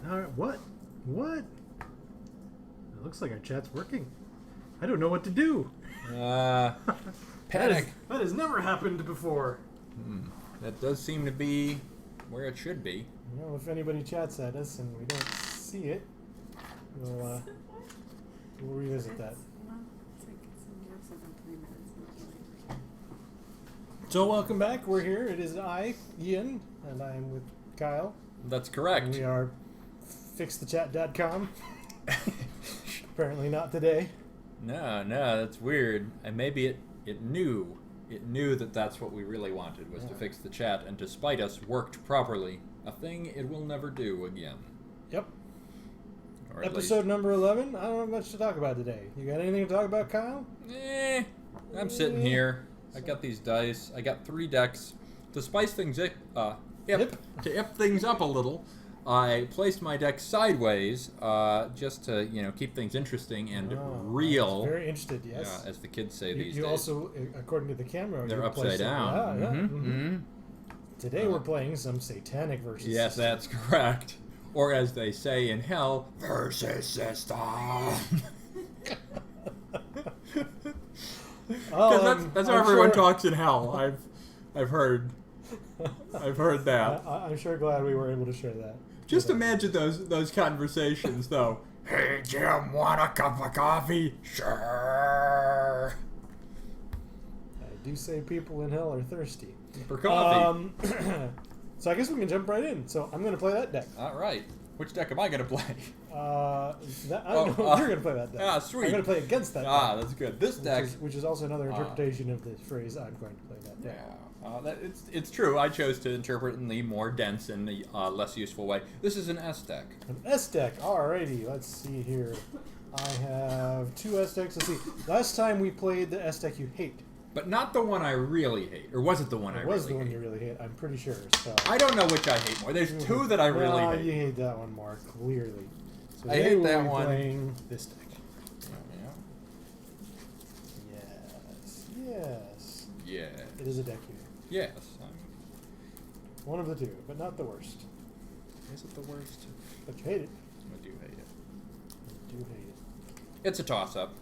What? What? It looks like our chat's working. I don't know what to do. Panic. That has never happened before. That does seem to be where it should be. Well, if anybody chats at us and we don't see it, we'll revisit that. So welcome back. We're here. It is I, Ian, and I am with Kyle. That's correct. And we are fixthechat.com. Apparently not today. No, that's weird. And maybe it knew that that's what we really wanted, was to fix the chat, and despite us, worked properly. A thing it will never do again. Yep. Or at Episode number 11. I don't have much to talk about today. You got anything to talk about, Kyle? I'm sitting here. I got these dice. I got 3 decks. To spice things to ip things up a little, I placed my deck sideways, just to keep things interesting and real. Very interested, yes. As the kids say these days. You also, according to the camera, they're upside down. Today we're playing some satanic versus. Yes, system. that's correct. Or as they say in hell, versus system. That's how everyone talks in hell. I've heard that. I'm sure glad we were able to share that. Just imagine those conversations, though. Hey, Jim, want a cup of coffee? Sure. I do say people in hell are thirsty. For coffee. So I guess we can jump right in. So I'm going to play that deck. All right. Which deck am I going to play? I don't know. You're going to play that deck. Sweet. I'm going to play against that deck. That's good. This deck... Which is also another interpretation of the phrase, I'm going to play that deck. Yeah. It's true. I chose to interpret in the more dense and the less useful way. This is an S deck. An S deck. Alrighty. Let's see here. I have 2 S decks. Let's see. Last time we played the S deck you hate. But not the one I really hate. Or was it the one I really hate? It was the one you really hate. I'm pretty sure. So. I don't know which I hate more. There's 2 that I really hate. You hate that one more, clearly. So I hate that one. Playing this deck. Yeah. Yes. Yeah. It is a deck you hate. Yes. One of the 2, but not the worst. Is it the worst? But you hate it. I do hate it. I do hate it. It's a toss-up.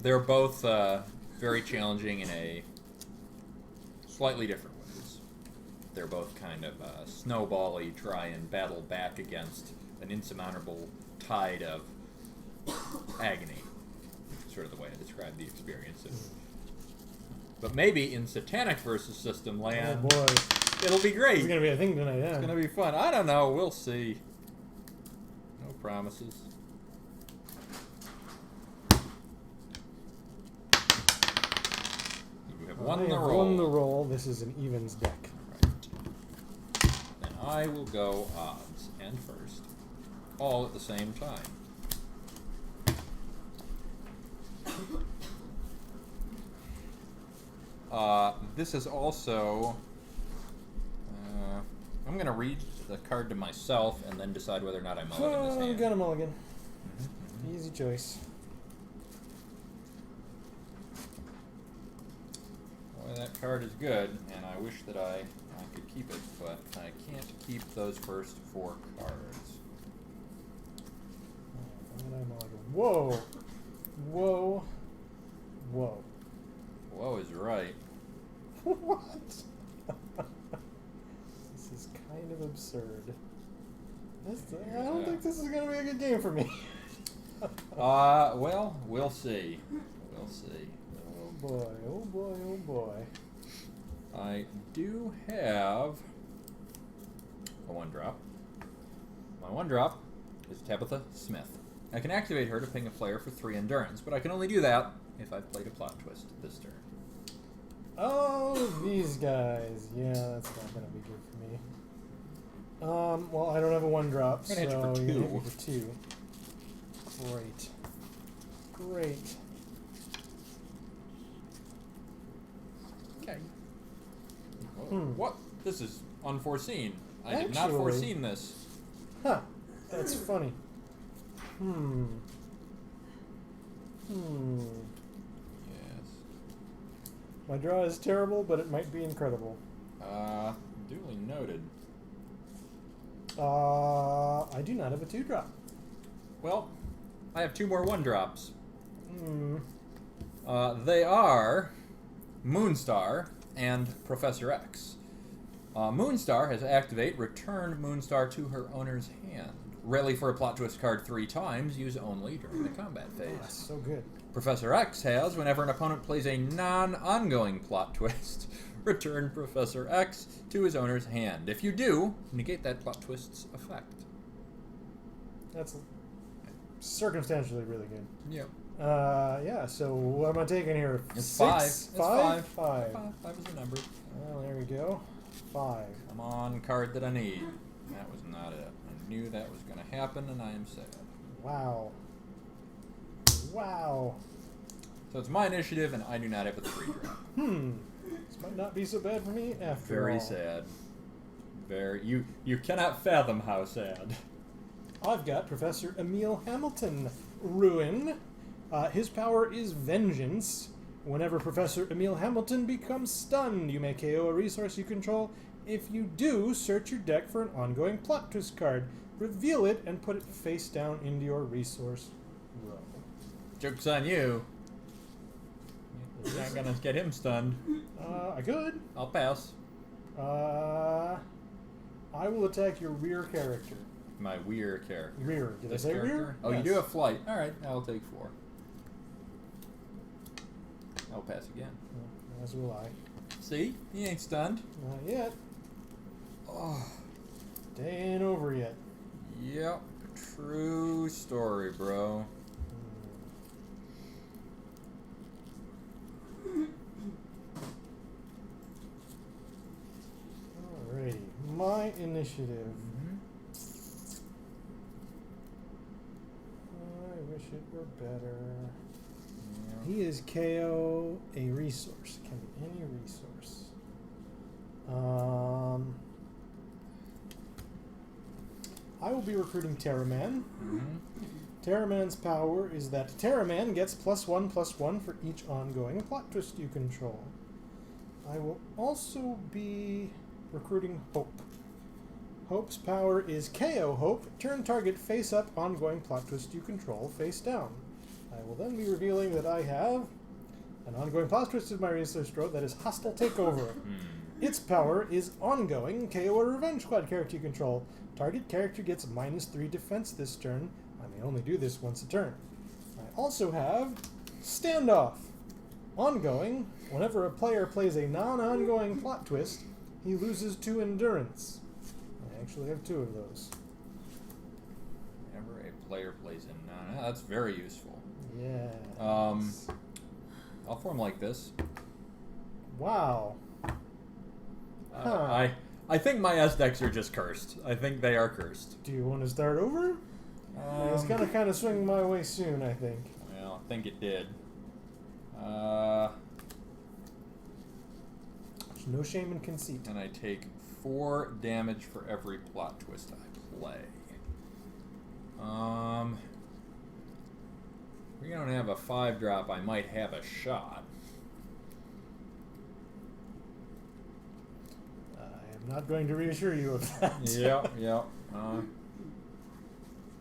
They're both very challenging in a slightly different ways. They're both kind of snowball-y, try and battle back against an insurmountable tide of agony. Sort of the way I describe the experience. But maybe in Satanic versus System land, oh boy, it'll be great. It's going to be a thing tonight, yeah. It's going to be fun. I don't know. We'll see. No promises. You have won the roll. Won the roll. This is an evens deck. Right. Then I will go odds and first, all at the same time. This is also... I'm going to read the card to myself and then decide whether or not I mulligan this hand. Got a mulligan. Easy choice. Boy, that card is good, and I wish that I could keep it, but I can't keep those first 4 cards. Whoa! Whoa! Whoa! Whoa is right. What? This is kind of absurd. I don't think this is going to be a good game for me. Well, we'll see. We'll see. Oh boy, oh boy, oh boy. I do have a 1-drop. My 1-drop is Tabitha Smith. I can activate her to ping a player for 3 endurance, but I can only do that if I've played a plot twist this turn. Oh, these guys. Yeah, that's not going to be good for me. Well, I don't have a 1-drop, so I'm going to hit you for 2. Hit me for 2. Great. Great. Okay. What? This is unforeseen. I did not Actually, foreseen this. Huh. That's funny. Yes. My draw is terrible, but it might be incredible. Duly noted. I do not have a 2-drop. Well, I have 2 more 1-drops. Hmm. They are Moonstar and Professor X. Moonstar has activate, return Moonstar to her owner's hand. Rally for a plot twist card 3 times, use only during the combat phase. That's so good. Professor X has, whenever an opponent plays a non-ongoing plot twist, return Professor X to his owner's hand. If you do, negate that plot twist's effect. That's circumstantially really good. Yep. Yeah, so what am I taking here? It's 6? 5. It's 5. 5. 5 is the number. Well, there we go. 5. Come on, card that I need. That was not it. I knew that was going to happen, and I am sad. Wow. Wow. So it's my initiative, and I do not have a 3-drop. This might not be so bad for me after Very all. sad. Very. You cannot fathom how sad. I've got Professor Emil Hamilton Ruin. His power is Vengeance. Whenever Professor Emil Hamilton becomes stunned, you may KO a resource you control. If you do, search your deck for an ongoing plot twist card. Reveal it and put it face down into your resource row. Joke's on you. You're not gonna get him stunned. I could. I'll pass. I will attack your rear character. My weird character. Rear. Did This I say character? rear? Oh, Yes. you do have flight. Alright, I'll take 4. I'll pass again. As will I. See? He ain't stunned. Not yet. Oh. Day ain't over yet. Yep. True story, bro. Alrighty. My initiative. I wish it were better. Yeah. He is KO a resource. Can be any resource. I will be recruiting Terraman. Terraman's power is that Terraman gets +1/+1 for each ongoing plot twist you control. I will also be recruiting Hope. Hope's power is KO Hope. Turn target face up, ongoing plot twist you control face down. I will then be revealing that I have an ongoing plot twist in my resource row that is Hostile Takeover. Its power is ongoing. KO a Revenge Squad character you control. Target character gets -3 defense this turn. I may only do this once a turn. I also have Standoff. Ongoing. Whenever a player plays a non-ongoing plot twist, he loses 2 endurance. I actually have 2 of those. Whenever a player plays in non, that's very useful. Yeah. I'll form like this. Wow. I think my S decks are just cursed. I think they are cursed. Do you want to start over? It's gonna kind of swing my way soon, I think. Well, I think it did. There's no shame in conceit. And I take 4 damage for every plot twist I play. If we don't have a 5-drop, I might have a shot. I'm not going to reassure you of that. Yep.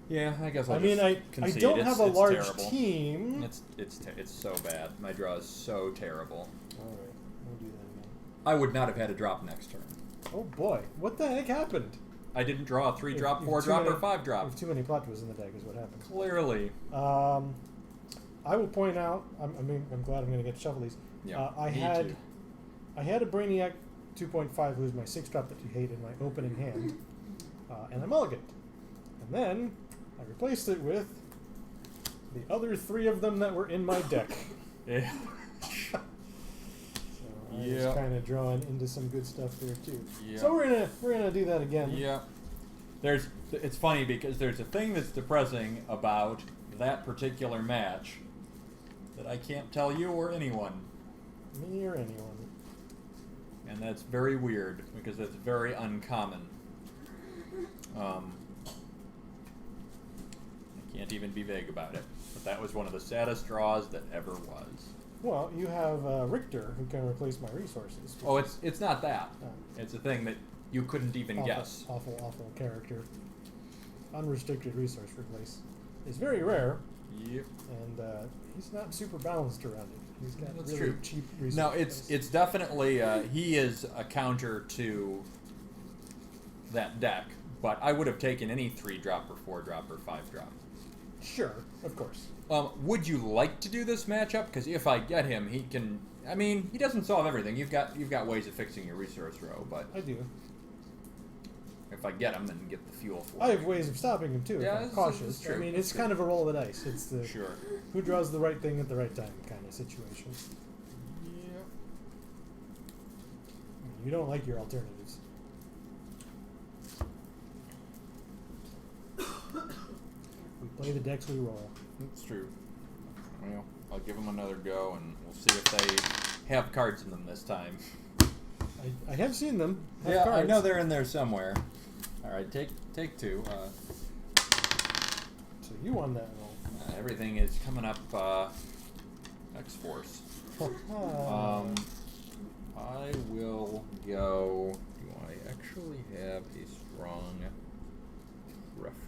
Yeah, I guess I'll I concede. don't have a it's large terrible. team. It's so bad. My draw is so terrible. Alright, we'll do that again. I would not have had a drop next turn. Oh boy, what the heck happened? I didn't draw a 3-drop, You've 4-drop, too or 5-drop. You've too many plot twists in the deck is what happened. Clearly. I will point out, I'm glad I'm going to get to shuffle these. Yeah, I me had too. I had a Brainiac 2.5 who's my 6-drop that you hate in my opening hand, and I mulliganed. And then I replaced it with the other 3 of them that were in my deck. Yeah. So I was kind of drawn into some good stuff there too. Yeah. So we're gonna do that again. Yeah. It's funny because there's a thing that's depressing about that particular match that I can't tell you or anyone. Me or anyone. And that's very weird because it's very uncommon. I can't even be vague about it. But that was one of the saddest draws that ever was. Well, you have Richter who can replace my resources. Oh, it's not that. Oh. It's a thing that you couldn't even guess. Awful character. Unrestricted resource replace. It's very rare. Yep. And he's not super balanced around it. He's got That's really true. cheap resource No, replace. it's definitely he is a counter to that deck, but I would have taken any 3-drop or 4-drop or 5-drop. Sure, of course. Would you like to do this matchup? Because if I get him, he can. I mean, he doesn't solve everything. You've got ways of fixing your resource row, but I do. if I get him, then get the fuel for I it. have ways of stopping him too. Yeah, if I'm cautious. it's true. I mean, It's it's true. kind of a roll of the dice. It's the Sure. who draws the right thing at the right time kind of situation. Yeah. You don't like your alternatives. We play the decks we roll. That's true. Well, I'll give them another go, and we'll see if they have cards in them this time. I have seen them. Have Yeah, cards. I know they're in there somewhere. All right, take 2. So you won that roll. Everything is coming up X-Force. I will go. Do I actually have a strong reference?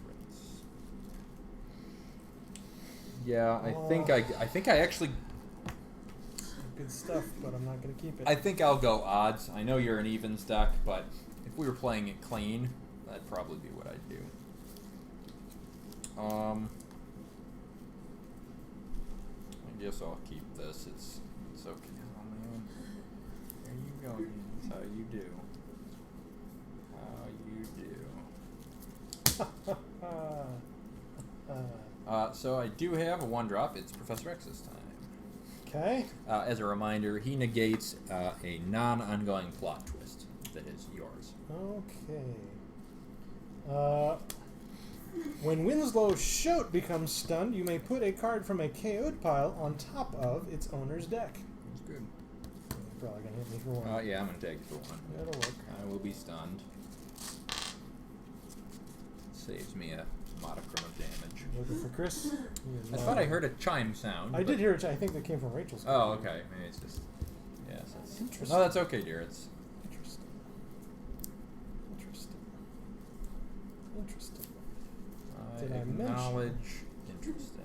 Yeah, I think I actually. Good stuff, but I'm not going to keep it. I think I'll go odds. I know you're an evens deck, but if we were playing it clean, that'd probably be what I'd do. I guess I'll keep this. It's okay. Oh man, there you go. That's how you do. So I do have a 1-drop. It's Professor X this time. Okay. As a reminder, he negates a non-ongoing plot twist that is yours. Okay. When Winslow's Shout becomes stunned, you may put a card from a KO'd pile on top of its owner's deck. That's good. You're probably going to hit me for 1. Yeah, I'm going to take it for 1. That'll work. I will be stunned. Saves me a modicum of damage. Looking for Chris? I thought I heard a chime sound. I did hear it. I think that came from Rachel's. Oh, okay. Maybe it's just. Yes, that's Interesting. No, that's okay, dear. It's. Interesting. Interesting. I Did I mention- acknowledge. Interesting.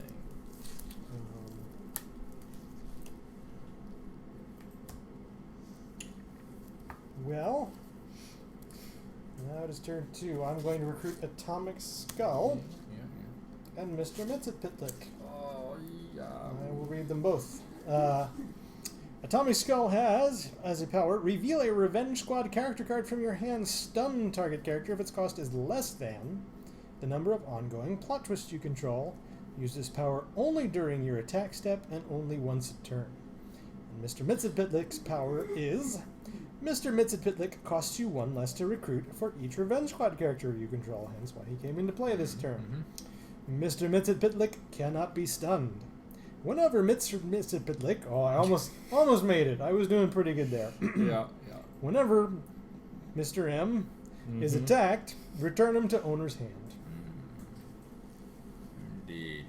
Well, now it is turn 2. I'm going to recruit Atomic Skull Yeah. and Mr. Mitzitpitlik. Oh, yeah. I will read them both. Atomic Skull has, as a power, reveal a Revenge Squad character card from your hand, stun target character if its cost is less than the number of ongoing plot twists you control. Use this power only during your attack step and only once a turn. And Mr. Mitzitpitlik's power is Mr. Mitzitpitlik costs you 1 less to recruit for each Revenge Squad character you control, hence why he came into play this turn. Mr. Mitzitpitlik cannot be stunned. Whenever Mr. Mitzitpitlik, I almost made it. I was doing pretty good there. Yeah. Whenever Mr. M is attacked, return him to owner's hand. Indeed.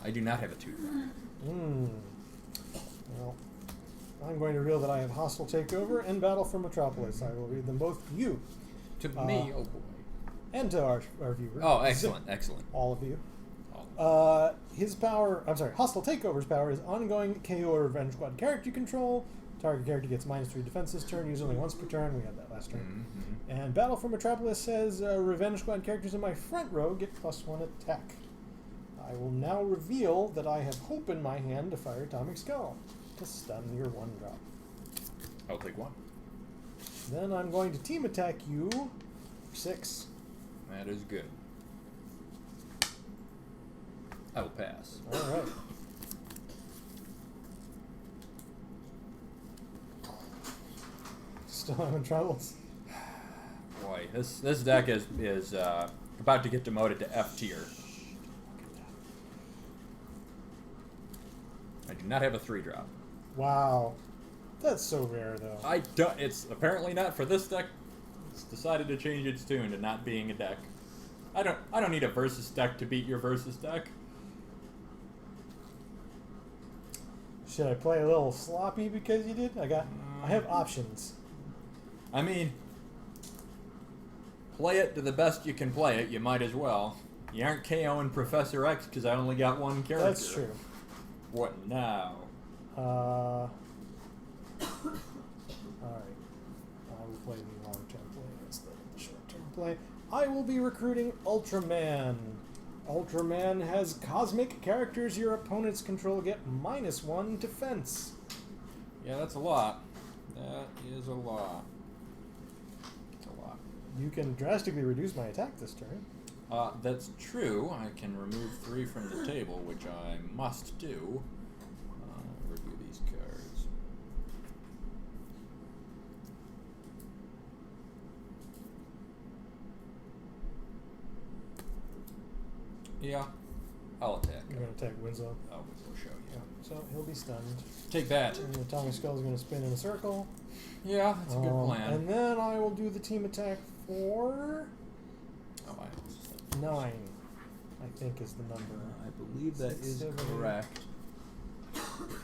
I do not have a 2. Well, I'm going to reveal that I have Hostile Takeover and Battle for Metropolis. I will read them both to you. To me, oh boy. And to our viewers. Oh, excellent. All of you. Oh. His power, Hostile Takeover's power is ongoing KO or Revenge Squad character you control. Target character gets -3 defense this turn, used only once per turn. We had that last turn. And Battle for Metropolis says Revenge Squad characters in my front row get +1 attack. I will now reveal that I have Hope in my hand to fire Atomic Skull to stun your 1-drop. I'll take 1. Then I'm going to team attack you for 6. That is good. I will pass. All right. Still having troubles. Boy, this deck is about to get demoted to F tier. I do not have a 3-drop. Wow. That's so rare, though. I don't. It's apparently not for this deck. It's decided to change its tune to not being a deck. I don't need a versus deck to beat your versus deck. Should I play a little sloppy because you did? I have options. I mean, Play it to the best you can play it. You might as well. You aren't KOing Professor X because I only got one character. That's true. What now? Alright. I will play the long-term play instead of the short-term play. I will be recruiting Ultraman. Ultraman has cosmic characters your opponents control get -1 defense. Yeah, that's a lot. That is a lot. It's a lot. You can drastically reduce my attack this turn. That's true. I can remove 3 from the table, which I must do. Review these cards. Yeah, I'll attack. You're going to attack Winslow. Oh, we'll show you. So he'll be stunned. Take that. And the Atomic Skull is going to spin in a circle. Yeah, that's a good plan. And then I will do the team attack for... Oh, I 9, I think is the number. I believe that 6, is 7, correct.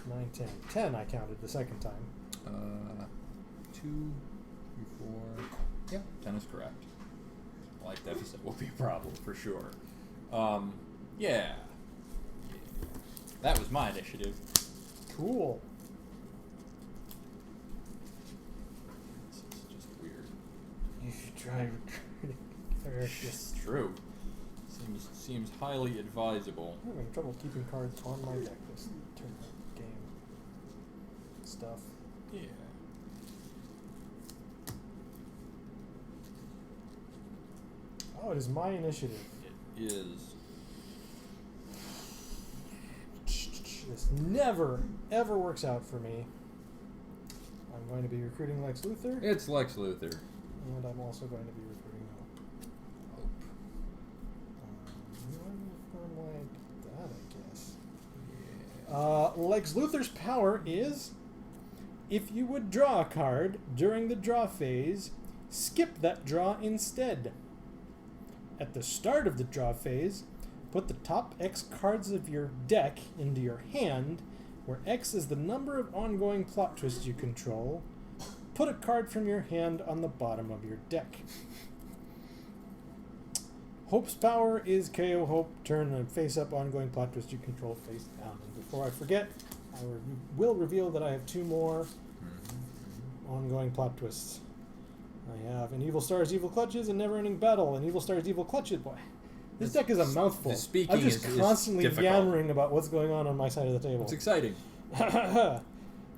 9, 10. 10 I counted the second time. 2, 3, 4. Yeah, 10 is correct. Life deficit will be a problem for sure. Yeah. That was my initiative. Cool. This is just weird. You should try recruiting characters. It's true. Seems highly advisable. I'm having trouble keeping cards on my deck this turn game. Stuff. Yeah. Oh, it is my initiative. It is. This never, ever works out for me. I'm going to be recruiting Lex Luthor. It's Lex Luthor. And I'm also going to be recruiting Hope. One like that, I guess. Yeah. Lex Luthor's power is, if you would draw a card during the draw phase, skip that draw instead. At the start of the draw phase, put the top X cards of your deck into your hand, where X is the number of ongoing plot twists you control. Put a card from your hand on the bottom of your deck. Hope's power is KO Hope, turn and face up ongoing plot twist you control face down. And before I forget, I will reveal that I have 2 more ongoing plot twists. I have an Evil Star's Evil Clutches and Never Ending Battle, and Evil Star's Evil Clutches. Boy, this deck is a mouthful. The speaking I'm just is constantly difficult. yammering about what's going on my side of the table. It's exciting.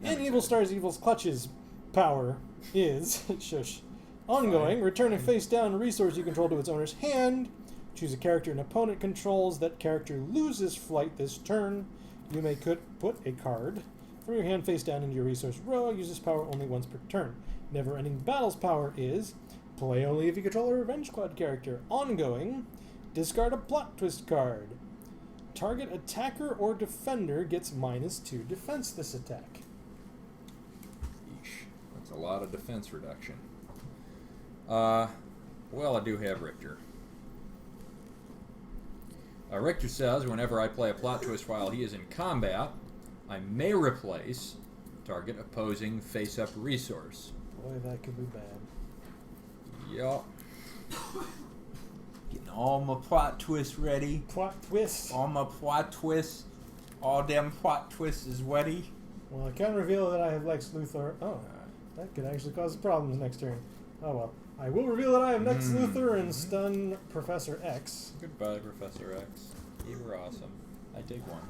In Evil Star's Evil Clutches, power is shush. Ongoing, return a face down resource you control to its owner's hand. Choose a character an opponent controls. That character loses flight this turn. You may put a card from your hand face down into your resource row. Use this power only once per turn. Never Ending Battle's power is play only if you control a Revenge Squad character. Ongoing, discard a plot twist card. Target attacker or defender gets -2 defense this attack. Yeesh. That's a lot of defense reduction. Well, I do have Richter. Richter says, whenever I play a plot twist while he is in combat, I may replace target opposing face-up resource. Boy, that could be bad. Yup. Getting all my plot twists ready. Plot twist. All my plot twists. All them plot twists is ready. Well, I can reveal that I have Lex Luthor. Oh, that could actually cause problems next turn. Oh well. I will reveal that I have Lex Luthor and stun Professor X. Goodbye, Professor X. You were awesome. I dig one.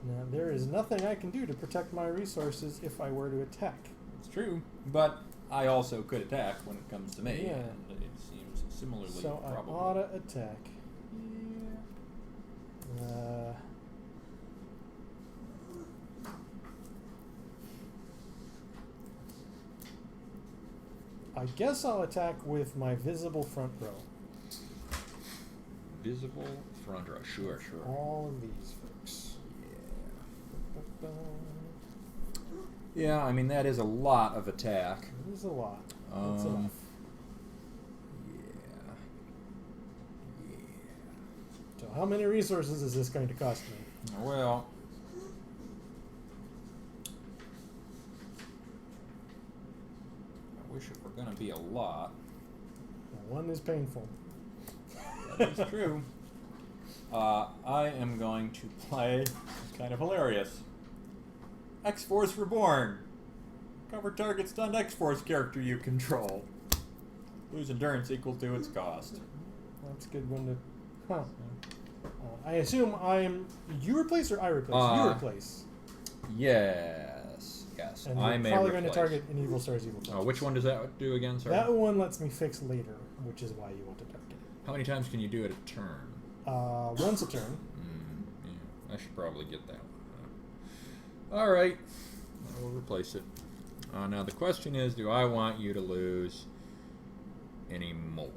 Now, there is nothing I can do to protect my resources if I were to attack. It's true, but I also could attack when it comes to me, Yeah. and it seems similarly So probable. I ought to attack. I guess I'll attack with my visible front row. Visible front row. Sure. All of these folks. Yeah, I mean, that is a lot of attack. It is a lot. That's enough. Yeah. So how many resources is this going to cost me? Well, I wish it were going to be a lot. One is painful. That is true. I am going to play. It's kind of hilarious. X-Force Reborn. Cover target stunned X-Force character you control. Lose endurance equal to its cost. That's a good one to... Huh. I assume I'm... You replace or I replace? You replace. Yes. And I you're may probably replace. going to target an Evil Star's Evil Force. Which one does that do again? Sorry. That one lets me fix later, which is why you want to target it. How many times can you do it a turn? Once a turn. Yeah, I should probably get that one. All right. I will replace it. Now the question is, do I want you to lose any more?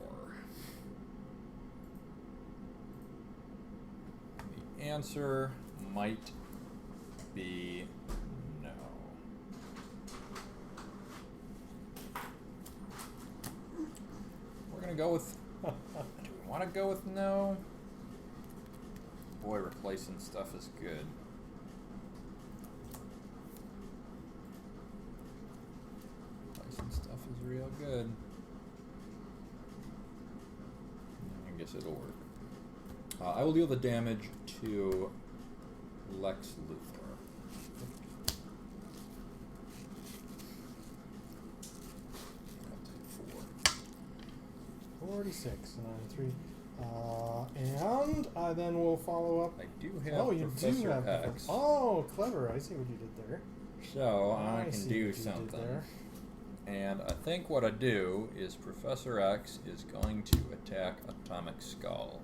The answer might be no. We're going to go with... do we want to go with no? Boy, replacing stuff is good. Replacing stuff is real good. I guess it'll work. I will deal the damage to Lex Luthor. I'll take 4. 46, 93. And I then will follow up. I do have Professor Professor have X. Oh, clever. I see what you did there. So I can see do what you did something. there. And I think what I do is Professor X is going to attack Atomic Skull.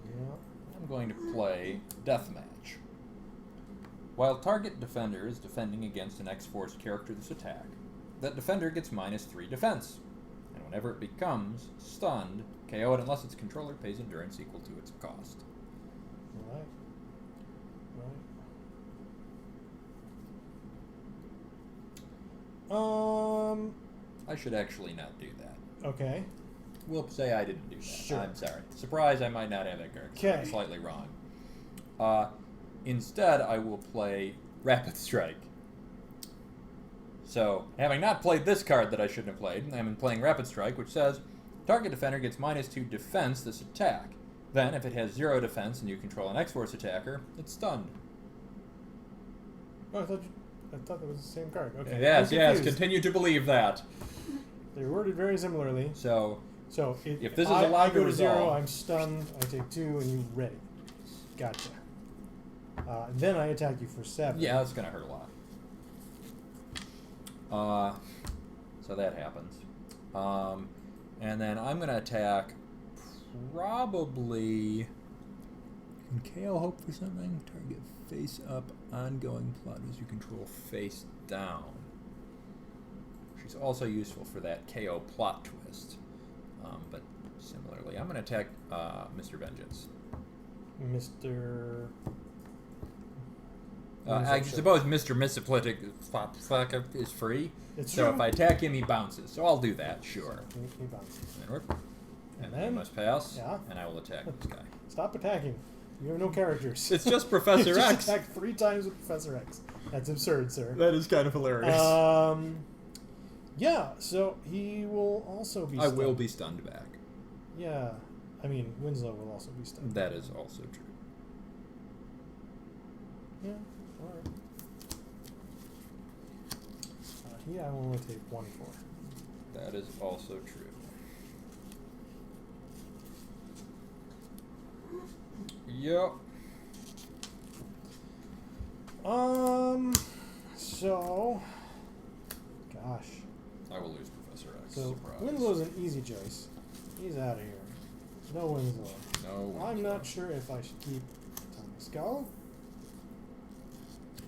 Yeah. I'm going to play Deathmatch. While target defender is defending against an X-Force character's attack, that defender gets -3 defense. And whenever it becomes stunned, KO it unless its controller pays endurance equal to its cost. Right. I should actually not do that. Okay. We'll say I didn't do that. Sure. I'm sorry. Surprise, I might not have that character. Okay. I'm slightly wrong. Instead, I will play Rapid Strike. So, having not played this card that I shouldn't have played, I'm playing Rapid Strike, which says, target defender gets -2 defense this attack. Then, if it has 0 defense and you control an X-Force attacker, it's stunned. Oh, I thought that was the same card. Okay. Yes, I'm yes, confused. continue to believe that. They're worded very similarly. So, If this is I allowed to go to 0, resolve- I'm stunned. I take 2, and you ready. Gotcha. Then I attack you for 7. yeah, that's going to hurt a lot. So that happens. And then I'm going to attack probably... Can KO hope for something? Target face up, ongoing plot as you control face down. She's also useful for that KO plot twist. But similarly, I'm going to attack Mr. Vengeance. Mr. I suppose Mr. Misoplitic is free. It's So true. if I attack him, he bounces. So I'll do that, sure. He bounces. And then he must pass, Yeah. and I will attack this guy. Stop attacking. You have no characters. It's just Professor You just X. attacked 3 times with Professor X. That's absurd, sir. That is kind of hilarious. Yeah, so he will also be I stunned. will be stunned back. Yeah. I mean, Winslow will also be stunned. That is also true. Yeah, alright. He, I will only take 1 for. That is also true. Yep. So... Gosh. I will lose Professor X. So, Surprise. Winslow's an easy choice. He's out of here. No Winslow. No Winslow. I'm not sure if I should keep Atomic Skull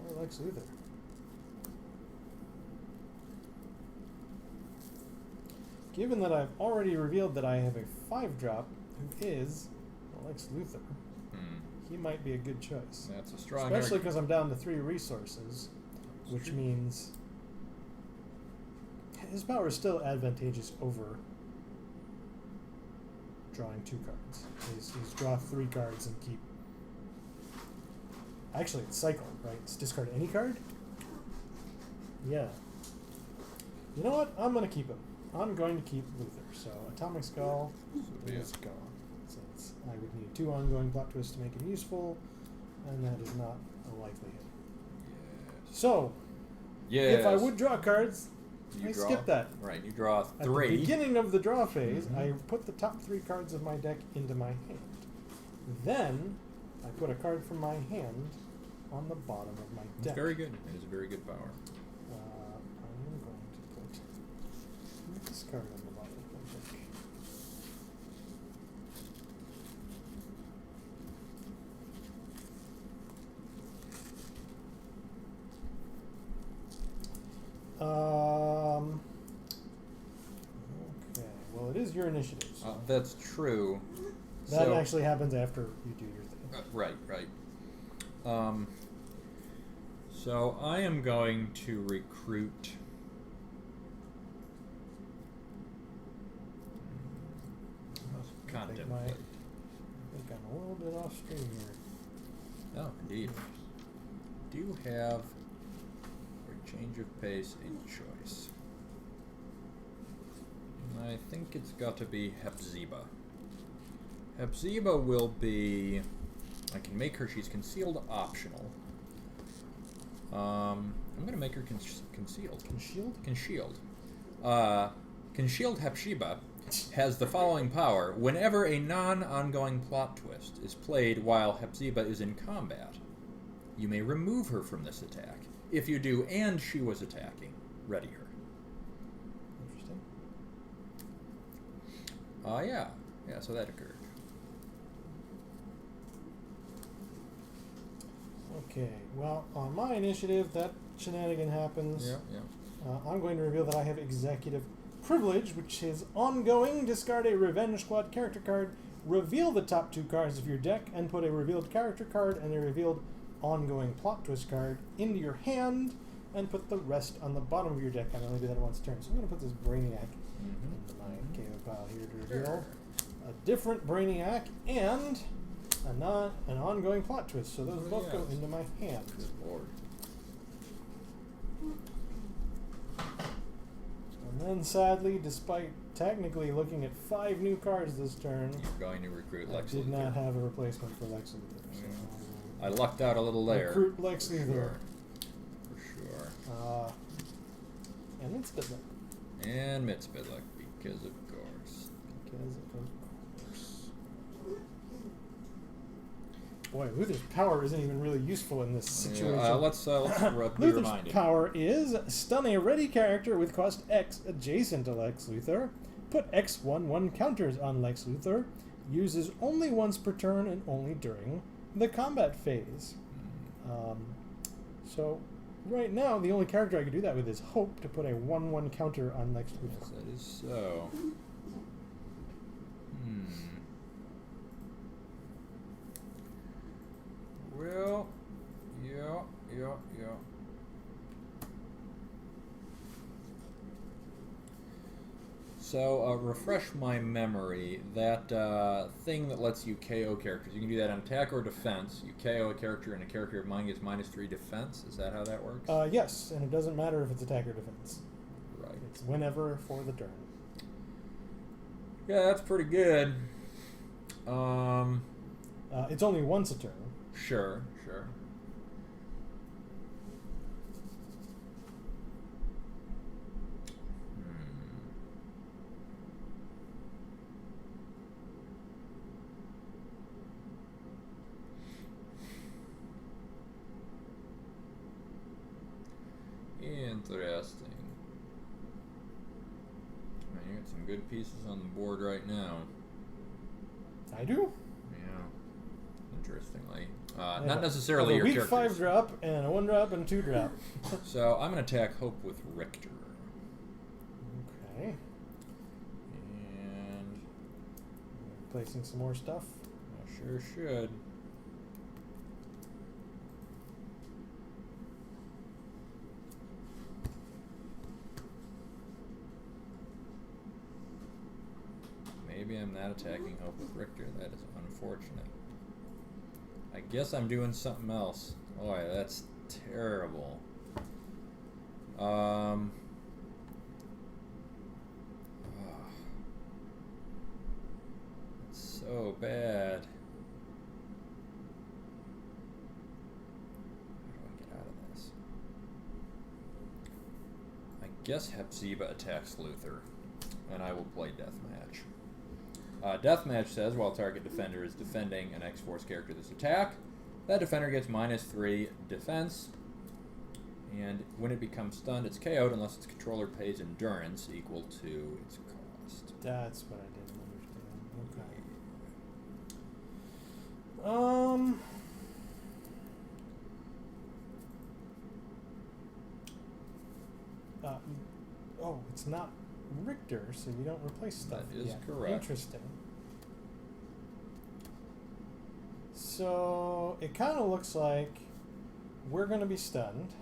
or Lex Luthor. Given that I've already revealed that I have a 5-drop who is Lex Luthor, he might be a good choice. That's a strong Especially argument. because I'm down to 3 resources, which means his power is still advantageous over drawing 2 cards. He's draw 3 cards and keep... Actually, it's cycle, right? It's discard any card? Yeah. You know what? I'm going to keep him. I'm going to keep Luther. So Atomic Skull be is gone. Since I would need 2 ongoing plot twists to make him useful, and that is not a likelihood. Yes. So, Yes. if I would draw cards, You I draw, skip that. Right, you draw At 3. the beginning of the draw phase, Mhm. I put the top 3 cards of my deck into my hand. Then, I put a card from my hand on the bottom of my It's deck. very good. It is a very good power. I'm going to put this card on the bottom of my deck. Okay. Well, it is your initiative. So That's true. that So- actually happens after you do your thing. Right, right. So I am going to recruit. Contemplate. I think I'm a little bit off stream here. Oh, indeed. Do have for change of pace a choice? I think it's got to be Hepzibah. Hepzibah will be. I can make her. She's concealed optional. I'm going to make her concealed. Concealed? Concealed. Concealed Hepzibah has the following power. Whenever a non-ongoing plot twist is played while Hepzibah is in combat, you may remove her from this attack. If you do, and she was attacking, ready her. Interesting. Yeah. Yeah, so that occurred. Okay, well, on my initiative, that shenanigan happens. Yeah, yeah. I'm going to reveal that I have executive privilege, which is ongoing. Discard a Revenge Squad character card, reveal the top 2 cards of your deck, and put a revealed character card and a revealed ongoing plot twist card into your hand, and put the rest on the bottom of your deck. I can only do that once a turn. So I'm going to put this Brainiac into my KO pile here to reveal a different Brainiac and an ongoing plot twist. So those both go into my hand. Good lord. And then, sadly, despite technically looking at 5 new cards this turn, You're going to recruit I Lex did Luthor. not have a replacement for Lex Luthor. So I lucked out a little there. recruit Lex for Luthor. sure. For sure. And it's Spitler. And Mitzvah, because of course. Because of course. Boy, Luther's power isn't even really useful in this situation. Let's Luther's be reminded. power is stun a ready character with cost X adjacent to Lex Luthor. Put X 1/1 counters on Lex Luthor. Uses only once per turn and only during the combat phase. So, right now, the only character I could do that with is Hope to put a 1/1 counter on Lex Luthor. Yes, that is so. Well, yeah. So, refresh my memory. That thing that lets you KO characters. You can do that on attack or defense. You KO a character, and a character of mine gets -3 defense. Is that how that works? Yes, and it doesn't matter if it's attack or defense. Right. It's whenever for the turn. Yeah, that's pretty good. It's only once a turn. Sure. Interesting. Man, you got some good pieces on the board right now. I do. Yeah. Interestingly. I have Not a- necessarily I your have a weak characters. 5 drop and a 1 drop and 2 drop. So I'm going to attack Hope with Richter. Okay. And Placing some more stuff. I sure should. Maybe I'm not attacking Hope with Richter. That is unfortunate. I guess I'm doing something else. Boy, that's terrible. so bad. How do I get out of this? I guess Hepzibah attacks Luther, and I will play Deathmatch. Deathmatch says, while target defender is defending an X-Force character this attack, that defender gets -3 defense, and when it becomes stunned, it's KO'd unless its controller pays endurance equal to its cost. That's what I didn't understand. Okay. Oh, it's not Richter, so you don't replace stuff. That is yet. correct. Interesting. So it kind of looks like we're going to be stunned.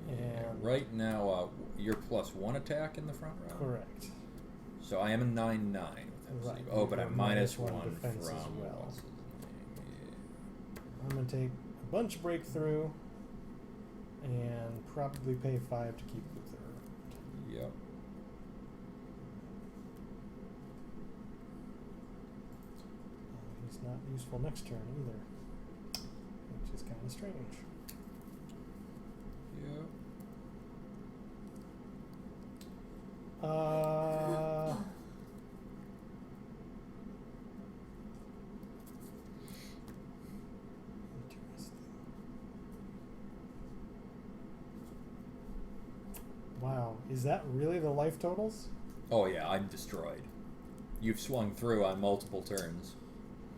And right now, you're +1 attack in the front row? Correct. So I am a 9/9 with Right. Hepzibah. Oh, but I'm -1 defense from as well. what's his name? I'm going to take a bunch breakthrough and probably pay 5 to keep Luther around. Yep. He's not useful next turn either, which is kind of strange. Yep. Interesting. Wow, is that really the life totals? Oh yeah, I'm destroyed. You've swung through on multiple turns.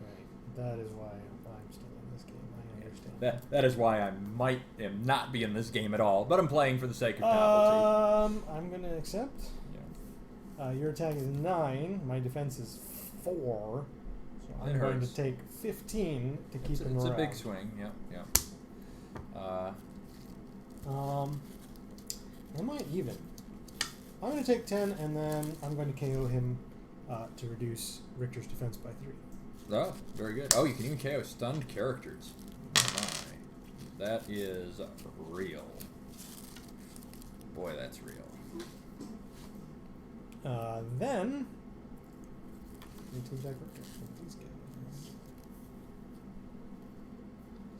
Right. That is why I'm still in this game. I understand. That is why I am not be in this game at all, but I'm playing for the sake of novelty. I'm gonna accept. Yeah. Your attack is 9. My defense is 4. So I'm going to take 15 to keep him around. It's a big swing. Yeah, yeah. Am I even? I'm going to take 10, and then I'm going to KO him to reduce Richter's defense by 3. Oh, very good. Oh, you can even KO stunned characters. Oh my. That is real. Boy, that's real. Then... Please get it.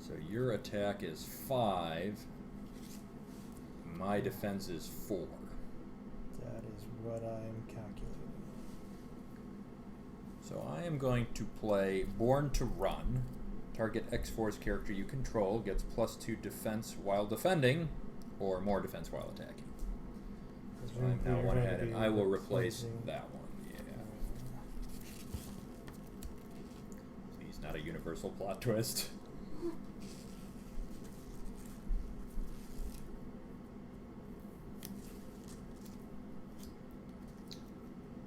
So your attack is 5. My defense is 4. That is what I'm calculating. So I am going to play Born to Run. Target X-Force character you control gets +2 defense while defending, or more defense while attacking. So I'm now one ahead, and I will replace that one. Yeah. He's not a universal plot twist.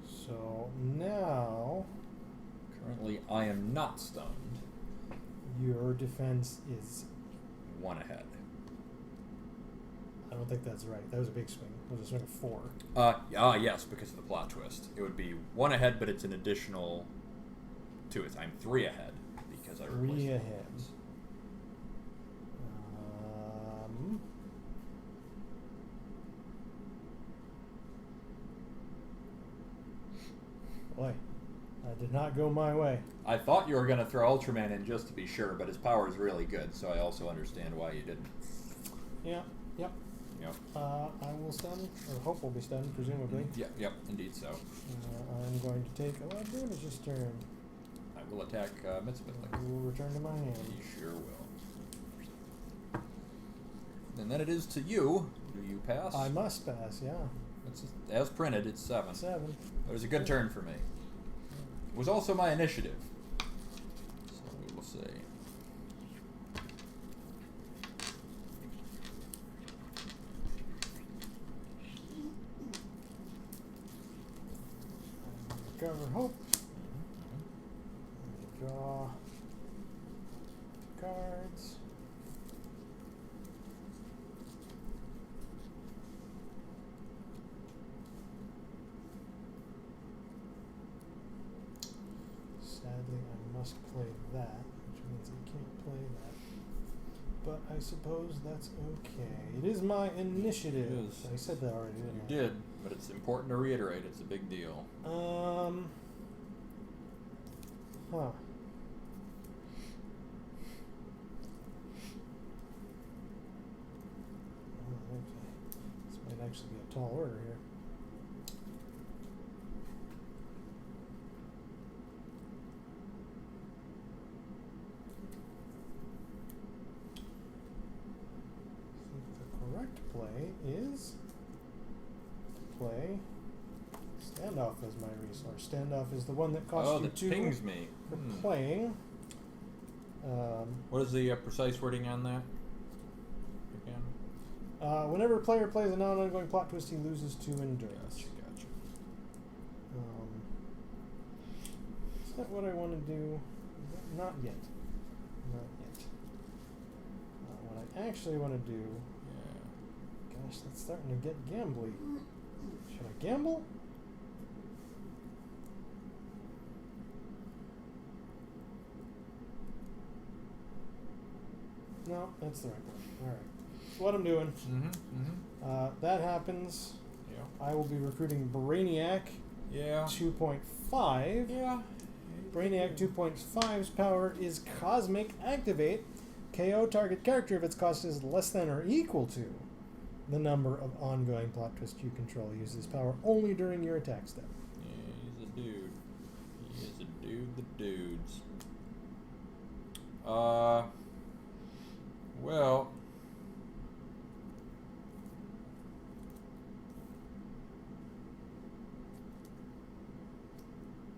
So now... Currently, I am not stunned. Your defense is... 1 ahead. I don't think that's right. That was a big swing. It was a swing of 4. Yes, because of the plot twist. It would be 1 ahead, but it's an additional 2. I'm 3 ahead because I replaced 3 it. ahead. Boy, that did not go my way. I thought you were going to throw Ultraman in just to be sure, but his power is really good, so I also understand why you didn't. Yeah, yep. Yep. I will stun, or hope will be stunned, presumably. Yep, indeed so. I'm going to take a lot of damage this turn. I will attack Mitzvah. It will return to my hand. You sure will. And then it is to you. Do you pass? I must pass, yeah. It's, as printed, it's 7. 7. It was a good turn for me. It was also my initiative. So we will see. Recover hope. Draw cards. Sadly, I must play that, which means I can't play that. But I suppose that's okay. It is my initiative. It is. I said that already, didn't I? You did, but it's important to reiterate. It's a big deal. Huh. Oh, okay. This might actually be a tall order here. The correct play is to play Standoff as my resource. Standoff is the one that costs you 2 pings me. for playing. What is the precise wording on that? Again? Whenever a player plays a non-ongoing plot twist, he loses 2 endurance. Gotcha. Is that what I want to do? Not yet. Not yet. What I actually want to do... Yeah. Gosh, that's starting to get gambly. Should I gamble? No, that's the right one. Alright. So what I'm doing, that happens. Yeah. I will be recruiting Brainiac Yeah. 2.5. Yeah. Brainiac 2.5's power is Cosmic Activate. KO target character if its cost is less than or equal to the number of ongoing plot twists you control. Use this power only during your attack step. Yeah, he's a dude. He is a dude the dudes. Well,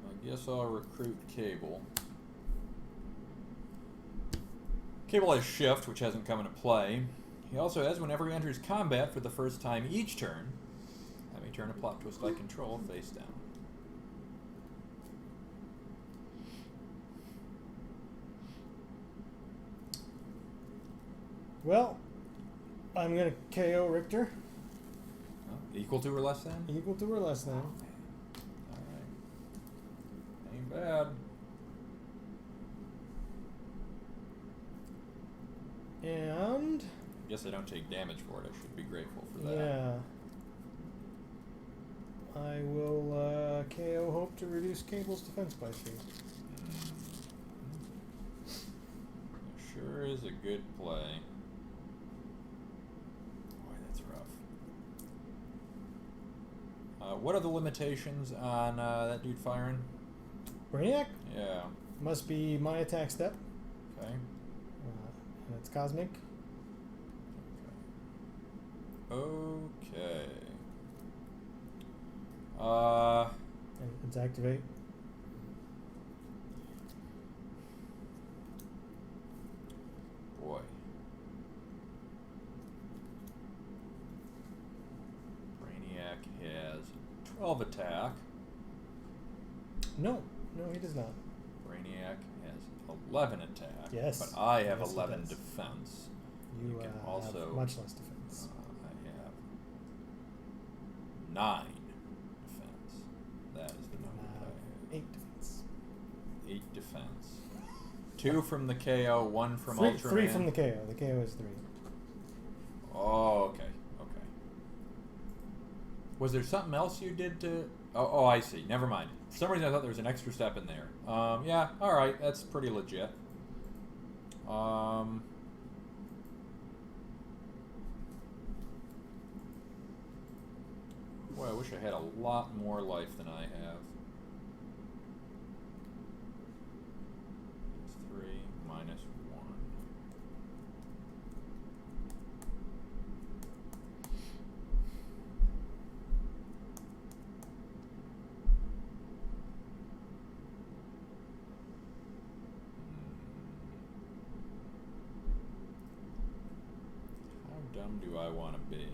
I guess I'll recruit Cable. Cable has Shift, which hasn't come into play. He also has, whenever he enters combat for the first time each turn, I may turn a plot twist I control face down. Well, I'm going to KO Richter. Equal to or less than? Equal to or less than. Alright. Ain't bad. And... Guess I don't take damage for it. I should be grateful for that. yeah. I will KO Hope to reduce Cable's defense by 3. Sure is a good play. Boy, that's rough. What are the limitations on that dude firing? Brainiac? Yeah. Must be my attack step. Okay. And it's Cosmic. Okay. And it's Activate. Boy. Brainiac has 12 attack. No, he does not. Brainiac has 11 attack. Yes. But I have Yes, he 11 does. defense. You can have also much less defense. I have 9 defense. That is the number that I have. 8 defense. 8 defense. 2 from the KO, 1 from 3, Ultraman. 3 from the KO. The KO is 3. Oh, okay. Okay. Was there something else you did to... Oh, I see. Never mind. For some reason I thought there was an extra step in there. Yeah, alright. That's pretty legit. Boy, I wish I had a lot more life than I have. It's 3 minus 1. How dumb do I want to be?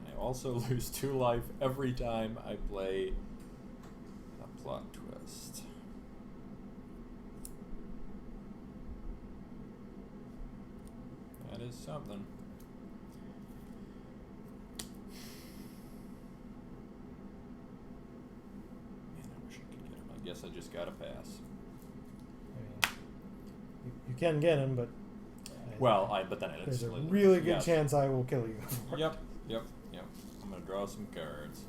I also lose 2 life every time I play a plot twist. That is something. Man, I wish I could get him. I guess I just gotta pass. I mean, you can get him, but... but then I there's a instantly really lose. good Yes. chance I will kill you. Yep. I'm gonna draw some cards.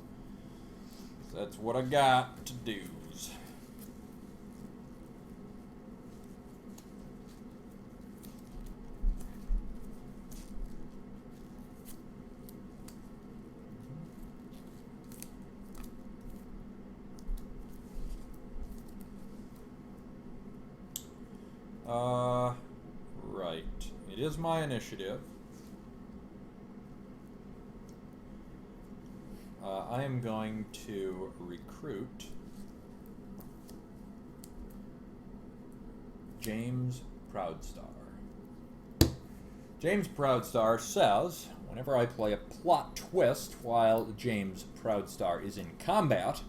That's what I got to do. Right. It is my initiative. I am going to recruit James Proudstar. James Proudstar says, whenever I play a plot twist while James Proudstar is in combat,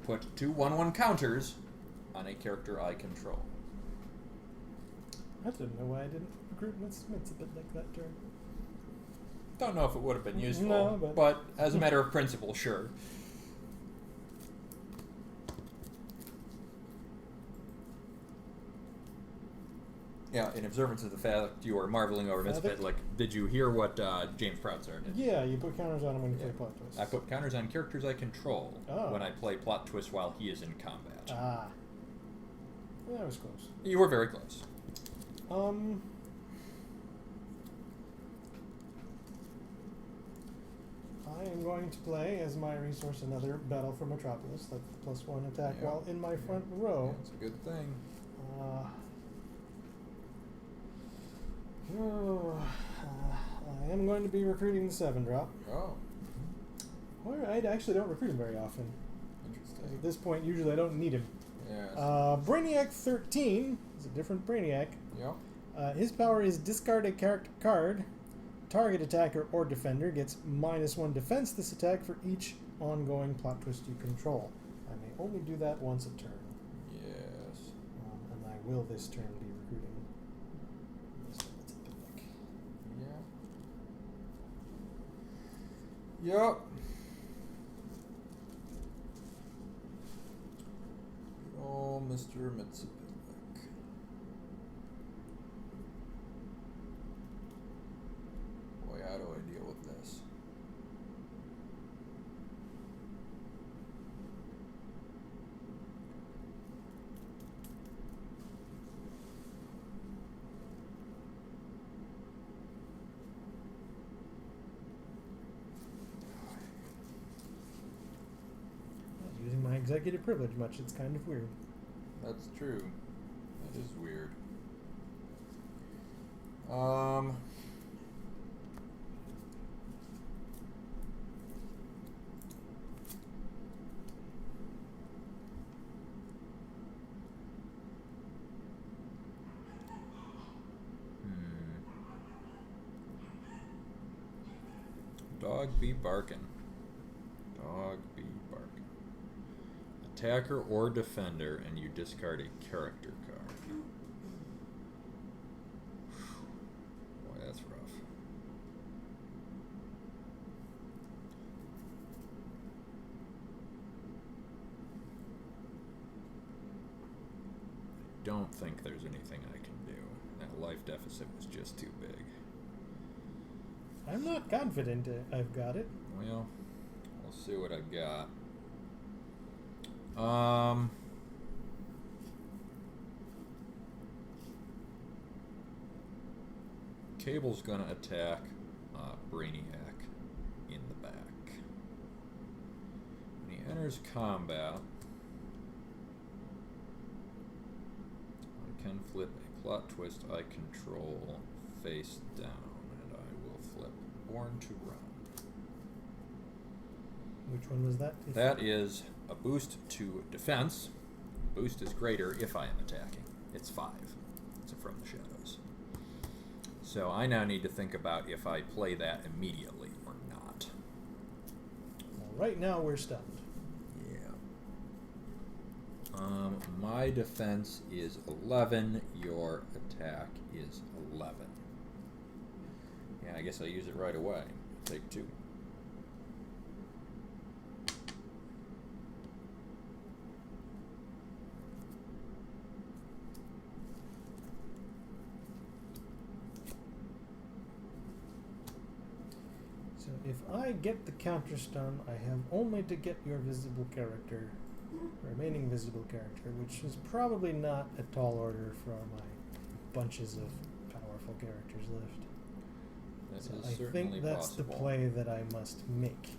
put 2 1/1 counters on a character I control. I don't know why I didn't recruit Miss Smith's a bit like that turn. Don't know if it would have been useful, No, but as a matter of principle, sure. Yeah, in observance of the fact you are marveling over Miss Smith, like, did you hear what James Proudstar did? Yeah, you put counters on him when you play plot twists. I put counters on characters I control when I play plot twist while he is in combat. Ah. That was close. You were very close. I am going to play as my resource another Battle for Metropolis, like the +1 attack while in my front row. That's a good thing. I am going to be recruiting the 7-drop. Oh. Or I actually don't recruit him very often. Interesting. At this point, usually I don't need him. Yes. Brainiac 13 is a different Brainiac. Yep. His power is discard a character card. Target attacker or defender gets -1 defense this attack for each ongoing plot twist you control. I may only do that once a turn. Yes. And I will this turn be recruiting. Yeah. Yep. Oh, Mr. Mitsubishi. Boy, how do I deal with this? Not using my executive privilege much, it's kind of weird. That's true. That is weird. Dog be barking. Dog be barking. Attacker or defender, and you discard a character card. Boy, that's rough. I don't think there's anything I can do. That life deficit was just too big. I'm not confident I've got it. Well, we'll see what I've got. Cable's gonna attack Brainiac in the back. When he enters combat, I can flip a plot twist I control face down, and I will flip Born to Run. Which one was that? That is a boost to defense. Boost is greater if I am attacking. It's 5. It's a From the Shadows. So I now need to think about if I play that immediately or not. Well, right now we're stunned. Yeah. My defense is 11. Your attack is 11. Yeah, I guess I use it right away. Take 2. So if I get the counter stun, I have only to get your visible character, remaining visible character, which is probably not a tall order for my bunches of powerful characters left. That So is I certainly think that's possible. the play that I must make.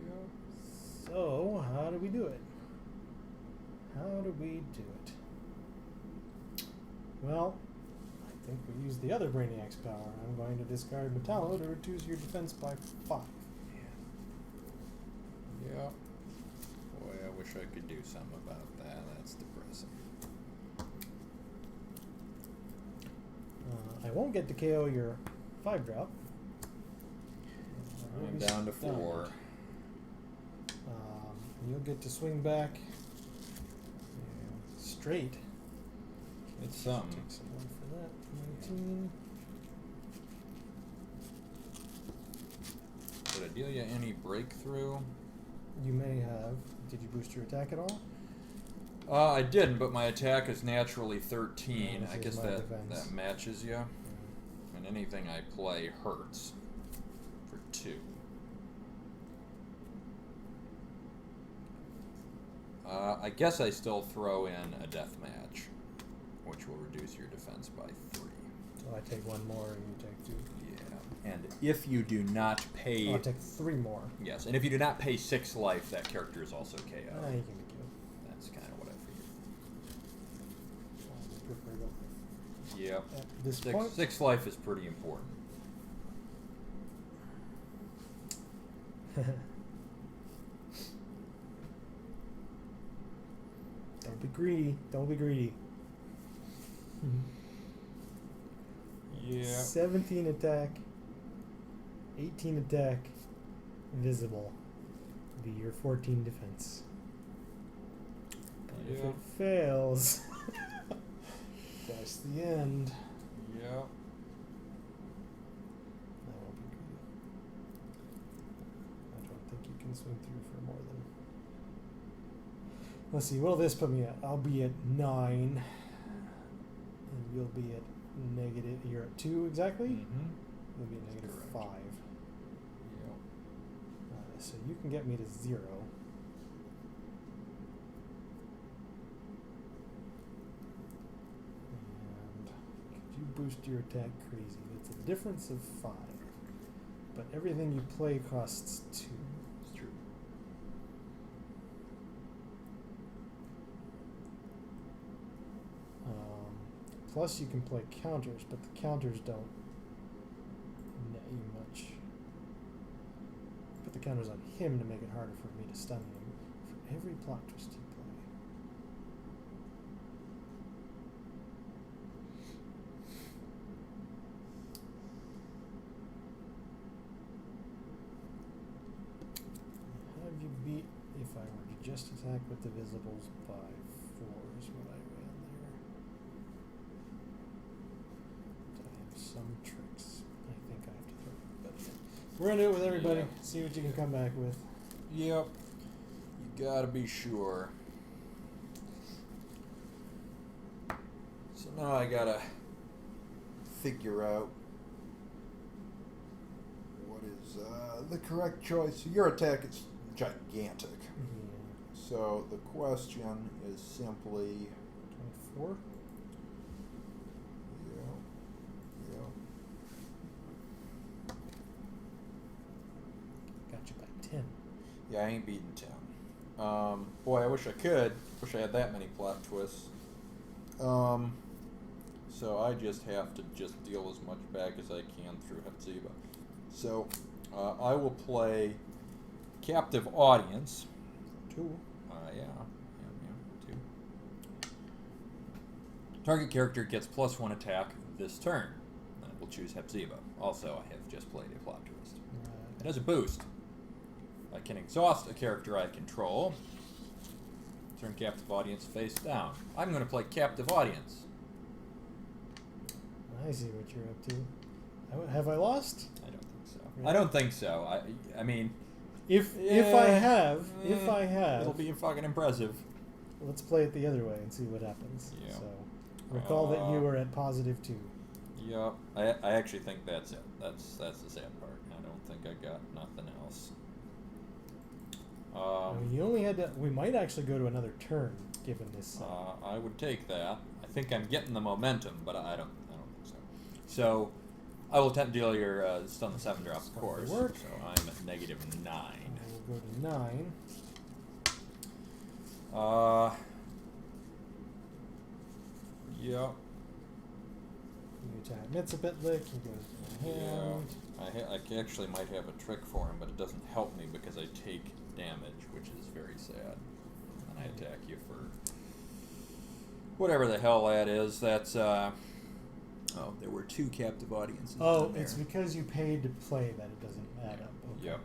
Yep. So how do we do it? How do we do it? Well, I think we use the other Brainiac's power. I'm going to discard Metallo to reduce your defense by 5. Yeah. Boy, I wish I could do something about that. That's depressing. I won't get to KO your 5-drop. I'm down to 4. You'll get to swing back straight. It's something. Take someone for that. 19. Did I deal you any breakthrough? You may have. Did you boost your attack at all? I didn't, but my attack is naturally 13. Yeah, I guess my defense. that matches you. And anything I play hurts for 2. I guess I still throw in a death match, which will reduce your defense by 3. So I take 1 more and you take 2. Yeah. And if you do not pay... Oh, I take 3 more. Yes, and if you do not pay 6 life, that character is also KO. You can be killed. That's kind of what I figured. I prefer to go. Yep. At this point... 6 life is pretty important. Don't be greedy. Don't be greedy. Yeah. 17 attack. 18 attack. Invisible. Be your 14 defense. And if it fails, that's the end. Yep. That won't be greedy. I don't think you can swing through for more than... Let's see, what'll this put me at? I'll be at 9. And you'll be at negative... You're at 2 exactly? Mm-hmm. You'll be at negative 5. Yep. So you can get me to 0. And could you boost your attack crazy? That's a difference of 5. But everything you play costs 2. It's true. Plus you can play counters, but the counters don't net you much. Put the counters on him to make it harder for me to stun him for every plot twist you play. Have you beat if I were to just attack with the visibles by 4 is what I ran there. I have some tricks I think I have to throw. But we're going to do it with everybody. Yeah. See what you can come back with. Yep. You gotta be sure. So now I gotta figure out what is the correct choice. Your attack is gigantic. So the question is simply... 24? Yeah. Got you by 10. Yeah, I ain't beating 10. Boy, I wish I could. Wish I had that many plot twists. So I just have to just deal as much back as I can through Hepzibah. So I will play Captive Audience. 2. Yeah, 2. Target character gets +1 attack this turn. I will choose Hepzibah. Also, I have just played a plot twist. It has a boost. I can exhaust a character I control. Turn Captive Audience face down. I'm going to play Captive Audience. I see what you're up to. Have I lost? I don't think so. Really? I don't think so. I mean... If I have, it'll be fucking impressive. Let's play it the other way and see what happens. Yeah. So, recall that you were at +2. Yep. I actually think that's it. That's the sad part. I don't think I got nothing else. You only had to. We might actually go to another turn, given this. I would take that. I think I'm getting the momentum, but I don't think so. So, I will attempt to deal your stun the 7-drop, of course. Work. So I'm at -9. We'll go to 9. Yeah. You attack Mitsapitlik, he goes to my hand. I actually might have a trick for him, but it doesn't help me because I take damage, which is very sad. And I attack you for whatever the hell that is. That's, oh, there were 2 captive audiences. Oh, it's because you paid to play that it doesn't add up. Okay. Yep.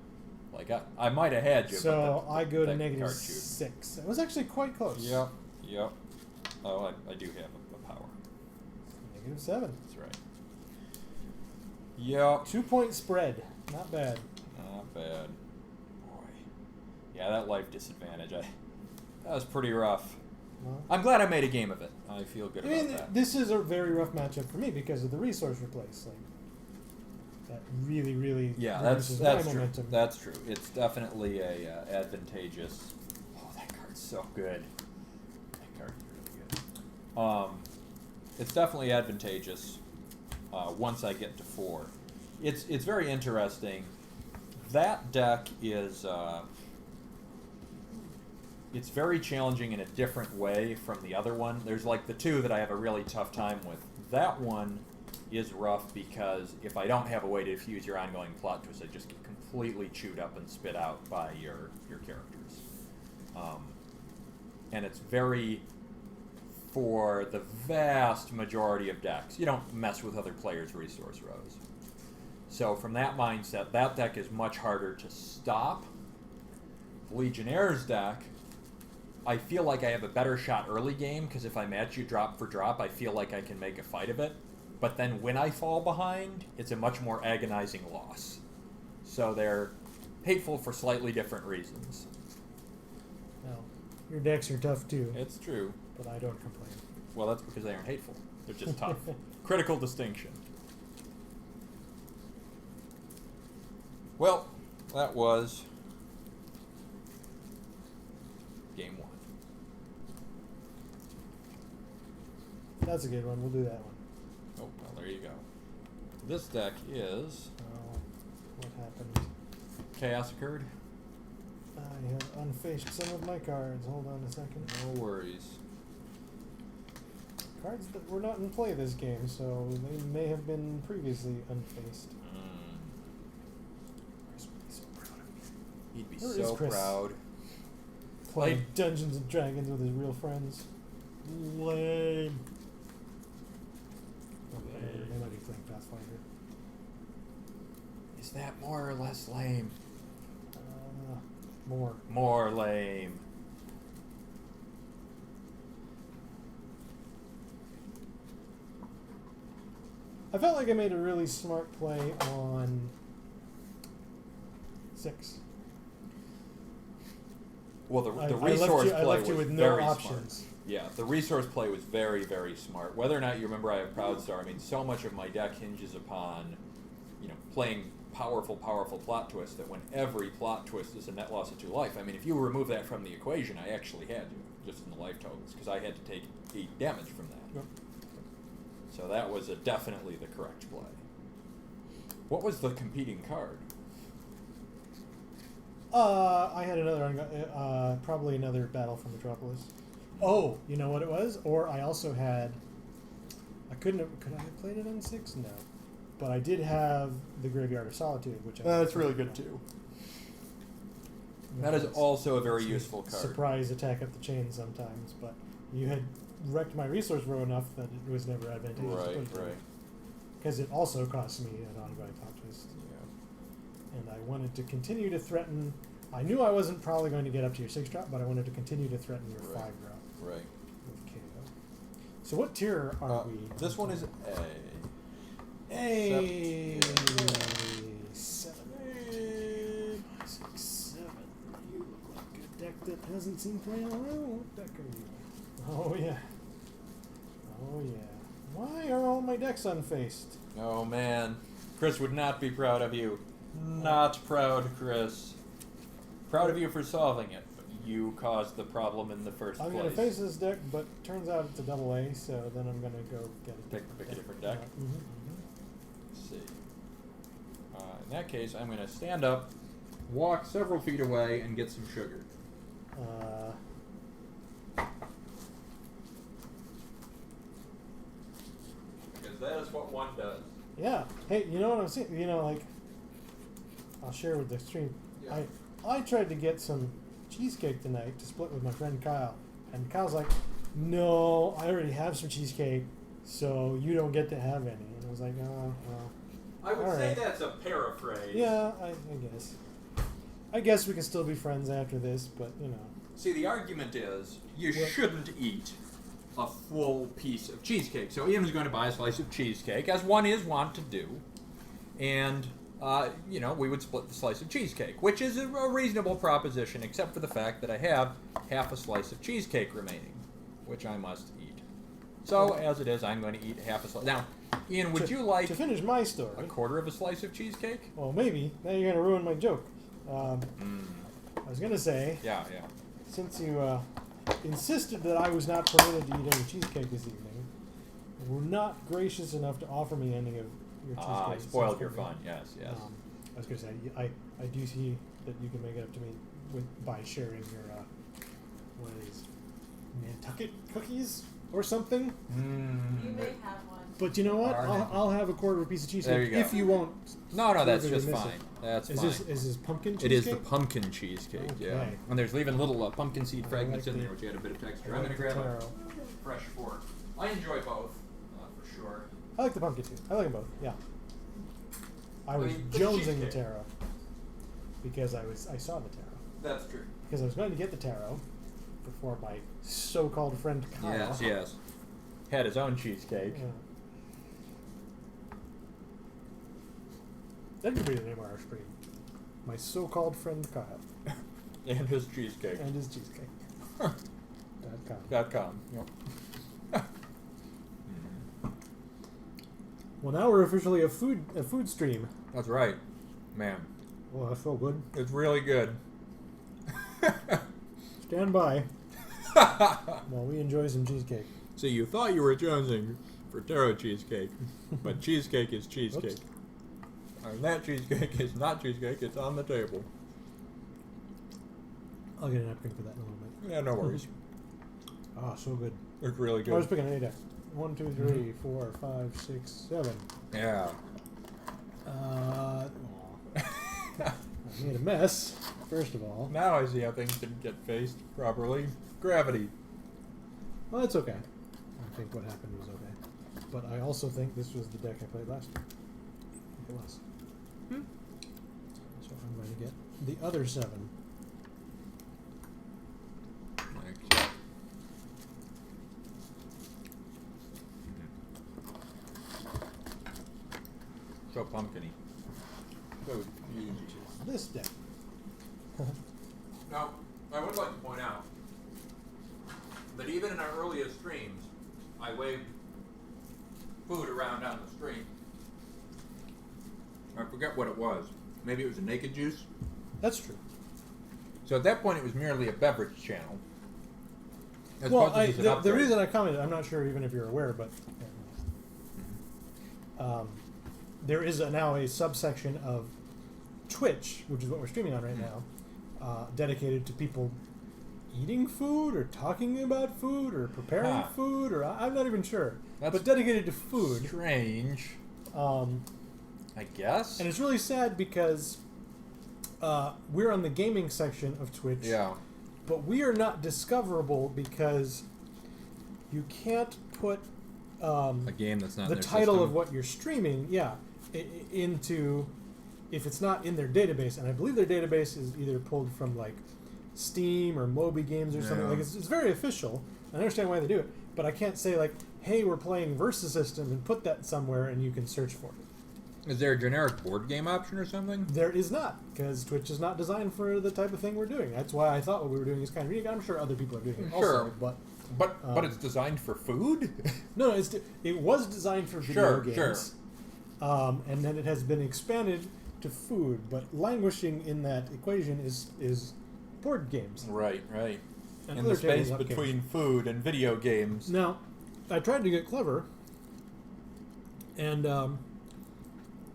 Like, I might have had you, so but I go to that negative card shooting. 6. It was actually quite close. Yep. Oh, I do have a power. Negative 7. That's right. Yep. 2-point spread. Not bad. Not bad. Boy. Yeah, that life disadvantage. That was pretty rough. Well, I'm glad I made a game of it. I feel good about that. This is a very rough matchup for me because of the resource replace. Like, that really, really reduces my true. momentum. That's true. It's definitely a advantageous. Oh, that card's so good. That card's really good. It's definitely advantageous once I get to 4. It's very interesting. That deck is it's very challenging in a different way from the other one. There's like the 2 that I have a really tough time with. That one is rough because if I don't have a way to diffuse your ongoing plot twist, I just get completely chewed up and spit out by your characters. And it's very, for the vast majority of decks, you don't mess with other players' resource rows. So from that mindset, that deck is much harder to stop. The Legionnaire's deck, I feel like I have a better shot early game because if I match you drop for drop, I feel like I can make a fight of it. But then when I fall behind, it's a much more agonizing loss. So they're hateful for slightly different reasons. Well, your decks are tough too. It's true. But I don't complain. Well, that's because they aren't hateful. They're just tough. Critical distinction. Well, that was game 1. That's a good one. We'll do that one. Oh, well, there you go. This deck is... Oh, what happened? Chaos occurred. I have unfaced some of my cards. Hold on a second. No worries. Cards that were not in play this game, so they may have been previously unfaced. Chris would be so proud of me. He'd be Where is so Chris? proud. Playing Dungeons and Dragons with his real friends. Lame. Okay, they might be playing Pathfinder. Is that more or less lame? More. More lame. I felt like I made a really smart play on 6. Well, the resource play was with very no options. smart. Yeah, the resource play was very, very smart. Whether or not you remember I have Proudstar, I mean, so much of my deck hinges upon, playing powerful plot twists that when every plot twist is a net loss of 2 life. I mean, if you remove that from the equation, I actually had to, just in the life totals, because I had to take 8 damage from that. Yep. So that was definitely the correct play. What was the competing card? I had another, probably another Battle for Metropolis. Oh, you know what it was? Or I also had, could I have played it on 6? No. But I did have the Graveyard of Solitude, which That's really good too. That is also a very useful card. Surprise attack up the chain sometimes, but you had wrecked my resource row enough that it was never advantageous to put it. Right. Because it also cost me an ongoing plot twist. Yeah. And I wanted to continue to threaten. I knew I wasn't probably going to get up to your 6 drop, but I wanted to continue to threaten your 5 drop. Right. With KO. So what tier are we? This one is A. A. 7. 6, 7. You look like a deck that hasn't seen play in a while. What deck are you? Oh yeah. Oh yeah. Why are all my decks unfaced? Oh man, Chris would not be proud of you. Not proud, Chris. Proud of you for solving it, but you caused the problem in the first place. I'm going to face this deck, but turns out it's a double A, so then I'm going to go get a Pick a different deck. Let's see. In that case, I'm going to stand up, walk several feet away, and get some sugar. one does. Yeah. Hey, you know what I'm saying? You know, like, I'll share with the stream. Yeah. I tried to get some cheesecake tonight to split with my friend Kyle, and Kyle's like, "No, I already have some cheesecake, so you don't get to have any." And I was like, "Oh, well." I would All say right. that's a paraphrase. Yeah, I guess. I guess we can still be friends after this, but you know. See, the argument is you Well- shouldn't eat a full piece of cheesecake. So Ian was going to buy a slice of cheesecake, as one is wont to do, and we would split the slice of cheesecake, which is a reasonable proposition, except for the fact that I have half a slice of cheesecake remaining, which I must eat. So, as it is, I'm going to eat half a slice. Now, Ian, would you like to finish my story? a quarter of a slice of cheesecake? Well, maybe. Now you're going to ruin my joke. I was going to say, Yeah. since you insisted that I was not permitted to eat any cheesecake this evening, you were not gracious enough to offer me any of your cheesecake. I spoiled your fun. Yes. I was going to say, I do see that you can make it up to me by sharing your, what are these, Nantucket cookies or something? You may have one. But you know what? Alright. I'll have a quarter of a piece of cheesecake There you go. if you won't. No, that's further just miss fine. it. That's Is fine. this pumpkin cheesecake? It is the pumpkin cheesecake, yeah. Okay. And there's even little pumpkin seed fragments like in the- there, which add a bit of texture. I I'm like going to the grab taro. a fresh fork. I enjoy both, for sure. I like the pumpkin too. I like them both. Yeah. I was mean, the jonesing the cheesecake. taro because I saw the taro That's true. because I was going to get the taro before my so-called friend Kyle. Yes. Had his own cheesecake. Yeah. That could be the name of our stream. My so-called friend Kyle And his cheesecake. and his cheesecake. .com. Yep. Well, now we're officially a food stream. That's right. Man, Well, I feel good. it's really good. Stand by while we enjoy some cheesecake. So you thought you were jonesing for taro cheesecake, but cheesecake is cheesecake. Whoops. And that cheesecake is not cheesecake, it's on the table. I'll get a napkin for that in a little bit. Yeah, no worries. Ah, so good. It's really I was good. picking an 8 1, 2, 3, 4, 5, 6, 7. Yeah. Aw. I made a mess, first of all. Now I see how things didn't get faced properly. Gravity. Well, that's okay. I think what happened was okay. But I also think this was the deck I played last year. It was. So I'm going to get the other 7. So pumpkin-y. So easy. This deck. Now, I would like to point out that even in our earliest streams, I waved food around on the stream. I forget what it was. Maybe it was a naked juice. That's true. So at that point, it was merely a beverage channel. As Well, opposed to just an the upgrade. reason I commented, I'm not sure even if you're aware, but there is now a subsection of Twitch, which is what we're streaming on right now, dedicated to people eating food or talking about food or preparing Huh. food, or I'm not even sure. That's but dedicated to food. Strange, Um, I guess. and it's really sad because we're on the gaming section of Twitch. Yeah. But we are not discoverable because you can't put A game that's not the in their title system. of what you're streaming, into, if it's not in their database, and I believe their database is either pulled from like Steam or Moby Games or something. Yeah. Like it's very official. I understand why they do it, but I can't say like, hey, we're playing Versus System and put that somewhere and you can search for it. Is there a generic board game option or something? There is not, because Twitch is not designed for the type of thing we're doing. That's why I thought what we were doing is kind of unique. I'm sure other people are doing it Sure. also, but But it's designed for food? no, it was designed for video Sure, games, and then it has been expanded to food. But languishing in that equation is board games. Right. And In other the space tabletop between games. food and video games. Now, I tried to get clever and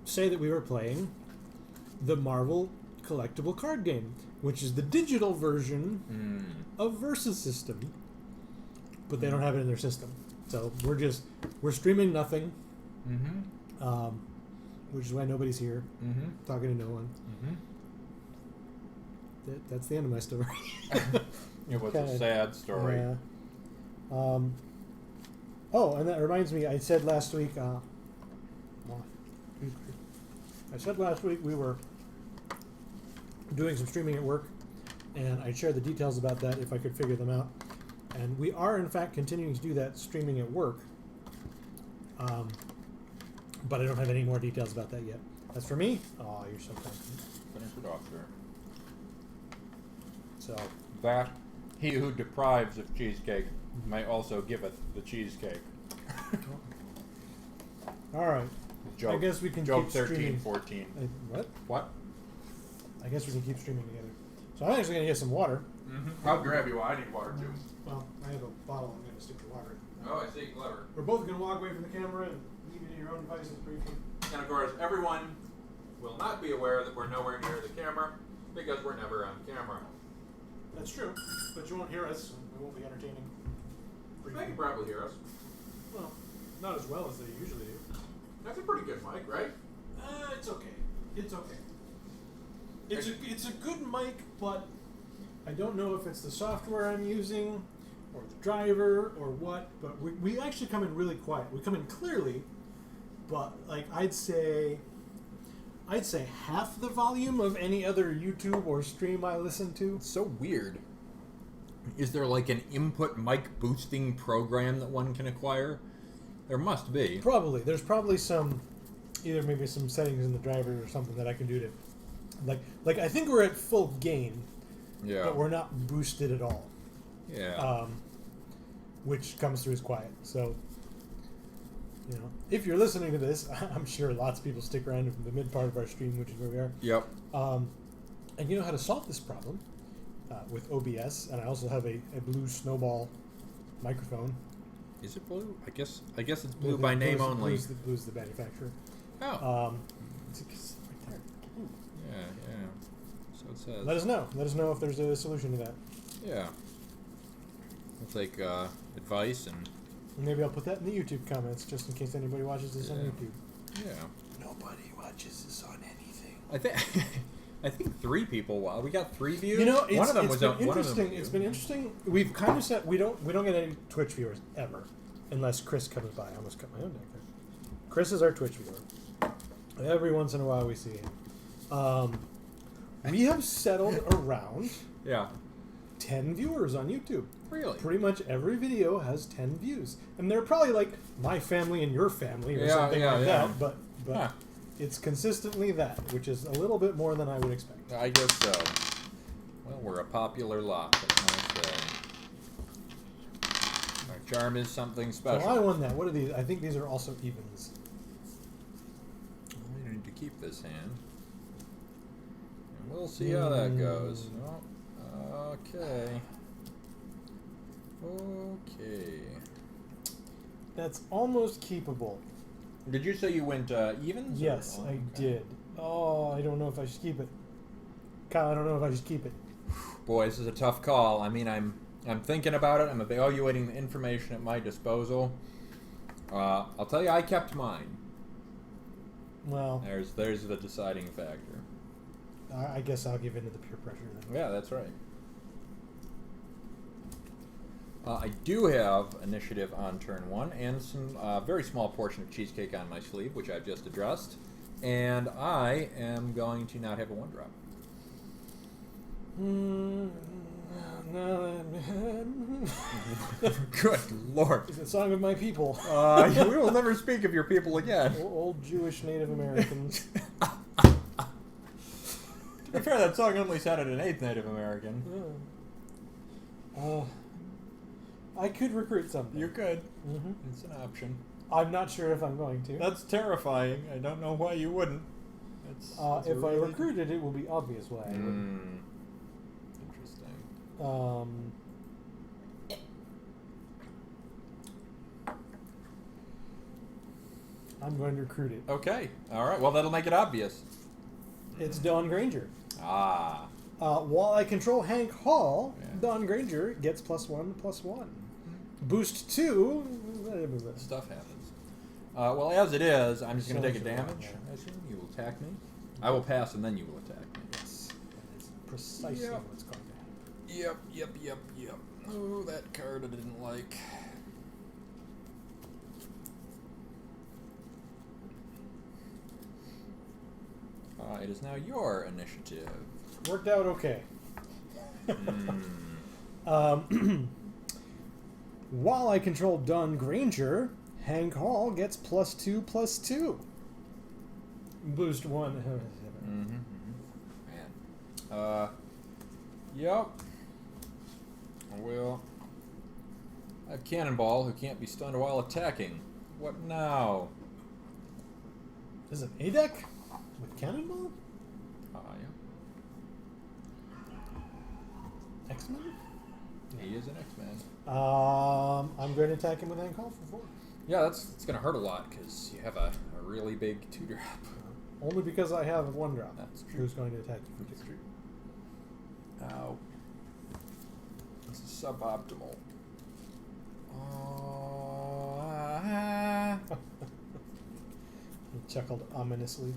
say that we were playing the Marvel collectible card game, which is the digital version of Versus System, but they don't have it in their system. So we're streaming nothing. Mm-hmm. Which is why nobody's here, talking to no one. Mm-hmm. That's the end of my story. It was a sad story. Yeah. Oh, and that reminds me, I said last week, we were doing some streaming at work, and I'd share the details about that if I could figure them out. And we are, in fact, continuing to do that streaming at work. But I don't have any more details about that yet. As for me, oh, you're so kind. Finish it off, sir. So, That he who deprives of cheesecake may also giveth the cheesecake. all right. Joke, I guess we can joke keep 13, streaming. 14. What? What? I guess we can keep streaming together. So I'm actually going to get some water. I'll grab you. I need water too. Well, I have a bottle. I'm going to stick the water in. Oh, I see. Clever. We're both going to walk away from the camera and leave you to your own devices briefly. And of course, everyone will not be aware that we're nowhere near the camera because we're never on camera. That's true, but you won't hear us. So we won't be entertaining. They can probably hear us. Well, not as well as they usually do. That's a pretty good mic, right? It's okay. It's okay. It's a good mic, but I don't know if it's the software I'm using, or the driver, or what. But we actually come in really quiet. We come in clearly, but like I'd say half the volume of any other YouTube or stream I listen to. It's so weird. Is there like an input mic boosting program that one can acquire? There must be. Probably. There's probably either maybe some settings in the driver or something that I can do to, like I think we're at full gain, Yeah. but we're not boosted at all. Yeah. Which comes through as quiet. So, if you're listening to this, I'm sure lots of people stick around from the mid part of our stream, which is where we are. Yep. And you know how to solve this problem with OBS, and I also have a blue snowball microphone. Is it blue? I guess it's blue by name only. Blue's the manufacturer. Oh. It's right there. Ooh. Yeah. So it says. Let us know if there's a solution to that. Yeah. We'll take advice and. Maybe I'll put that in the YouTube comments just in case anybody watches this on YouTube. Yeah. Nobody watches this on anything. I think 3 people. We got 3 views. One of them was been on. One of them interesting. It's been interesting. We've kind of said we don't get any Twitch viewers ever, unless Chris comes by. I almost cut my own neck there. Chris is our Twitch viewer. Every once in a while we see him. We have settled around Yeah. 10 viewers on YouTube. Really? Pretty much every video has 10 views, and they're probably like my family and your family or something like that. But Huh. it's consistently that, which is a little bit more than I would expect. I guess so. Well, we're a popular lot. What can I say? Our charm is something special. So I won that. What are these? I think these are also evens. We need to keep this hand. And we'll see how that goes. Oh, okay. Okay. That's almost keepable. Did you say you went evens? Yes, or? I did. Oh, I don't know if I should keep it. Kyle, I don't know if I should keep it. Boy, this is a tough call. I mean, I'm thinking about it. I'm evaluating the information at my disposal. I'll tell you, I kept mine. Well, There's the deciding factor. I guess I'll give in to the peer pressure then. Yeah, that's right. I do have initiative on turn 1 and some very small portion of cheesecake on my sleeve, which I've just addressed. And I am going to not have a 1-drop. Good Lord. It's a song of my people. We will never speak of your people again. Old Jewish Native Americans. To be fair, that song only sounded an 8th Native American. I could recruit something. You could. Mm-hmm. It's an option. I'm not sure if I'm going to. That's terrifying. I don't know why you wouldn't. If I recruit it will be obvious why I wouldn't. Interesting. I'm going to recruit it. Okay. All right. Well, that'll make it obvious. It's Dawn Granger. Ah. While I control Hank Hall, Yeah. Dawn Granger gets +1/+1. Boost 2. Stuff happens. Well, as it is, I'm just going to take a So much damage. wrong, I assume you will attack me. I will pass, and then you will attack me. Yes, that is precisely Yep. what's going to happen. Yep. Oh, that card I didn't like. It is now your initiative. Worked out okay. Mm. While I control Don Granger, Hank Hall gets +2/+2. Boost 1. Man. Yep. Well, I have Cannonball, who can't be stunned while attacking. What now? Is it A deck with Cannonball? Yeah. X-Men? He is an X-Man. I'm going to attack him with Hank Hall for 4. Yeah, it's going to hurt a lot because you have a really big 2-drop. Only because I have 1 drop. That's true. Who's going to attack you for 2? That's true. Ow. This is suboptimal. He chuckled ominously.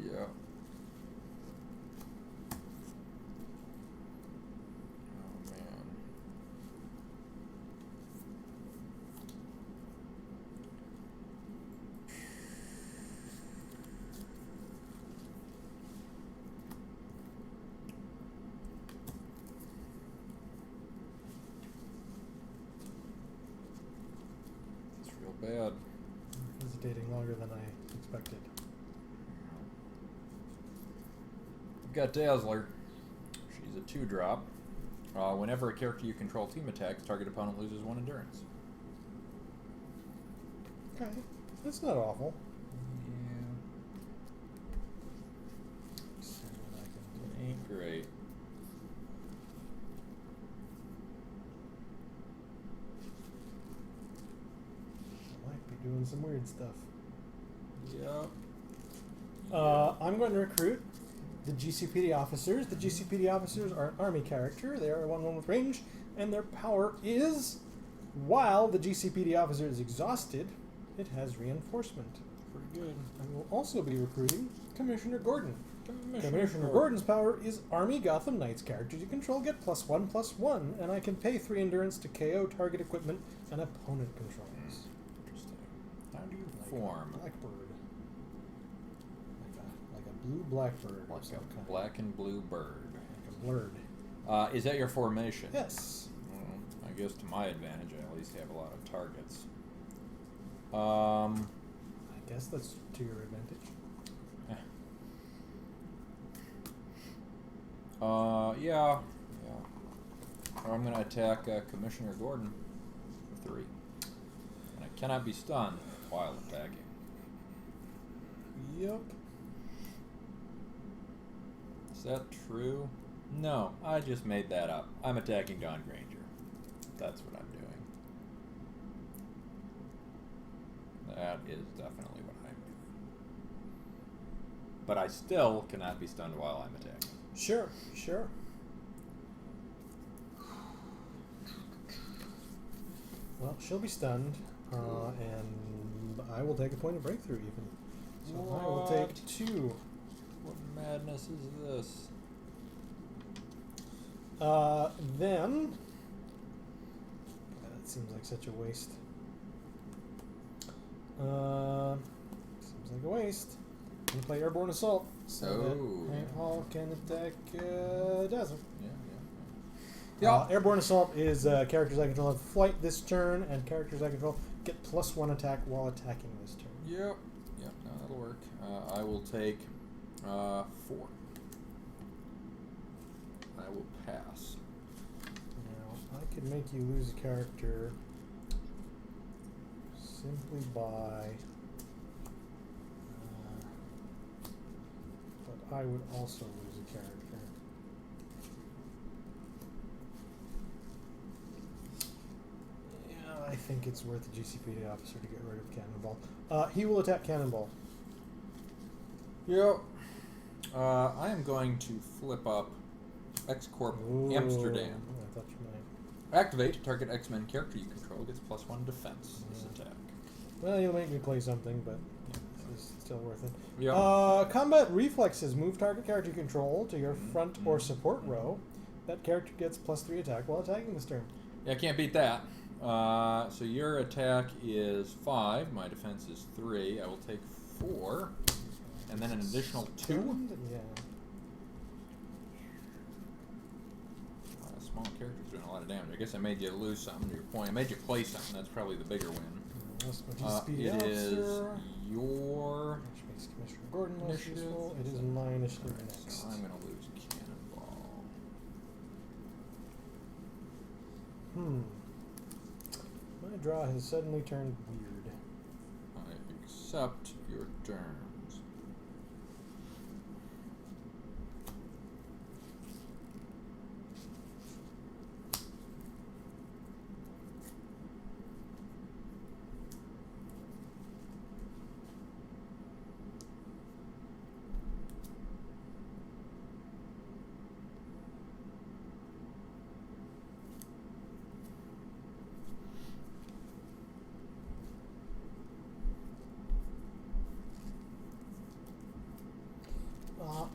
Yeah. Oh, man. It's real bad. Hesitating longer than I expected. We've got Dazzler. She's a 2-drop. Whenever a character you control team attacks, target opponent loses 1 endurance. Okay. That's not awful. Yeah. See what I can do. It ain't great. I might be doing some weird stuff. Yep. I'm going to recruit the GCPD officers. The GCPD officers are an army character. They are 1/1 with range, and their power is, while the GCPD officer is exhausted, it has reinforcement. Pretty good. I will also be recruiting Commissioner Gordon. Commissioner Gordon's power is Army Gotham Knights. Characters you control get +1/+1, and I can pay 3 endurance to KO target equipment and opponent controls. Interesting. How do you Like form? a blackbird. Like a blue blackbird. Like of some a kind. black and blue bird. Like a blurred. Is that your formation? Yes. Well, I guess to my advantage, I at least have a lot of targets. I guess that's to your advantage. Yeah. I'm going to attack Commissioner Gordon for 3. And I cannot be stunned while attacking. Yep. Is that true? No, I just made that up. I'm attacking Don Granger. That's what I'm doing. That is definitely what I'm doing. But I still cannot be stunned while I'm attacking. Sure. Well, she'll be stunned, and I will take a point of breakthrough even. So I will take 2. What madness is this? Then... that seems like such a waste. Seems like a waste. I'm going to play Airborne Assault, so that Hank Hall can attack Dazzler. Yeah. Airborne Assault is characters I control have flight this turn, and characters I control get +1 attack while attacking this turn. Yep, no, that'll work. I will take 4. I will pass. Now, I could make you lose a character simply by... but I would also lose a character. Yeah, I think it's worth the GCPD officer to get rid of Cannonball. He will attack Cannonball. Yep. I am going to flip up X-Corp Amsterdam. I thought you might. Activate. Target X-Men character you control gets +1 defense this attack. Well, you'll make me play something, but it's still worth it. Yeah. Combat reflexes. Move target character you control to your front or support row. That character gets +3 attack while attacking this turn. Yeah, I can't beat that. So your attack is 5. My defense is 3. I will take 4. And then an additional 2? Yeah. Small character's doing a lot of damage. I guess I made you lose something to your point. I made you play something. That's probably the bigger win. It is your Which makes Commissioner Gordon less initiative. useful. It is my initiative Alright, next. so I'm going to lose Cannonball. My draw has suddenly turned weird. I accept your terms.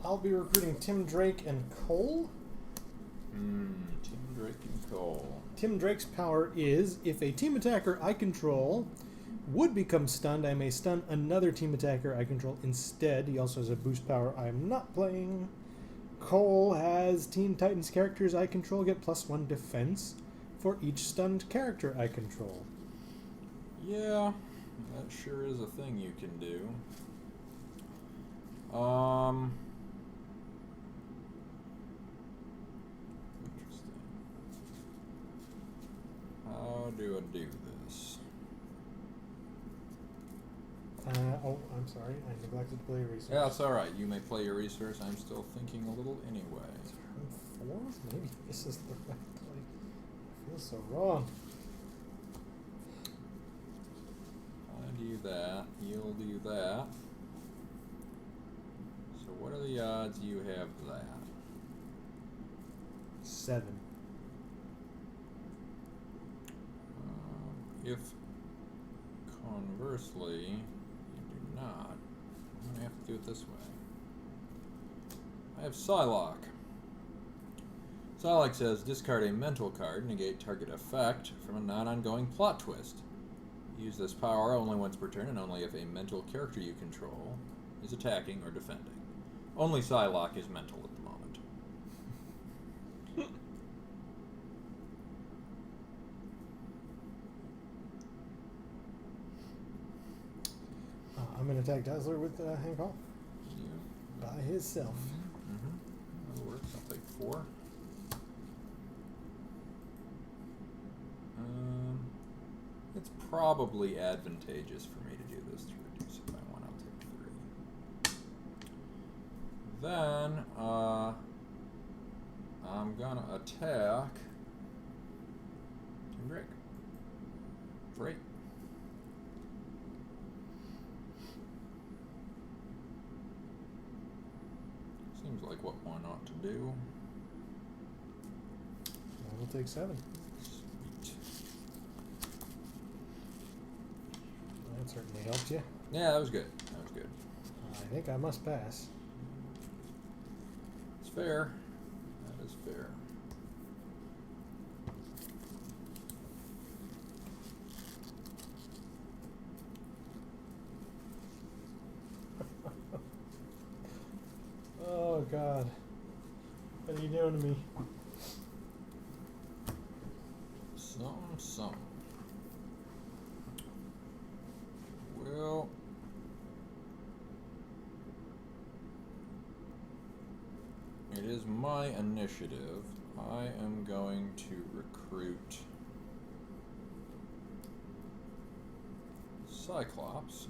I'll be recruiting Tim Drake and Cole. Tim Drake and Cole. Tim Drake's power is, if a team attacker I control would become stunned, I may stun another team attacker I control instead. He also has a boost power I'm not playing. Cole has Teen Titans characters I control get +1 defense for each stunned character I control. Yeah, that sure is a thing you can do. Interesting. How do I do this? Oh, I'm sorry. I neglected to play a resource. Yeah, it's alright. You may play your resource. I'm still thinking a little anyway. Turn 4? Maybe this is the right play. I feel so wrong. I do that. You'll do that. So what are the odds you have that? 7. If conversely you do not, I'm going to have to do it this way. I have Psylocke. Psylocke says, discard a mental card, negate target effect from a non-ongoing plot twist. Use this power only once per turn and only if a mental character you control is attacking or defending. Only Psylocke is mental at the moment. I'm going to attack Dazzler with Hank Hall. You By himself. That works. I'll take 4. It's probably advantageous for me to do this to reduce it by 1. I'll take 3. Then, I'm gonna attack Tim Drake. For 8. Seems like what one ought to do. I will take 7. Sweet. That certainly helped you. Yeah, that was good. That was good. I think I must pass. It's fair. That is fair. Oh, God. What are you doing to me? Something. Well, it is my initiative. I am going to recruit Cyclops.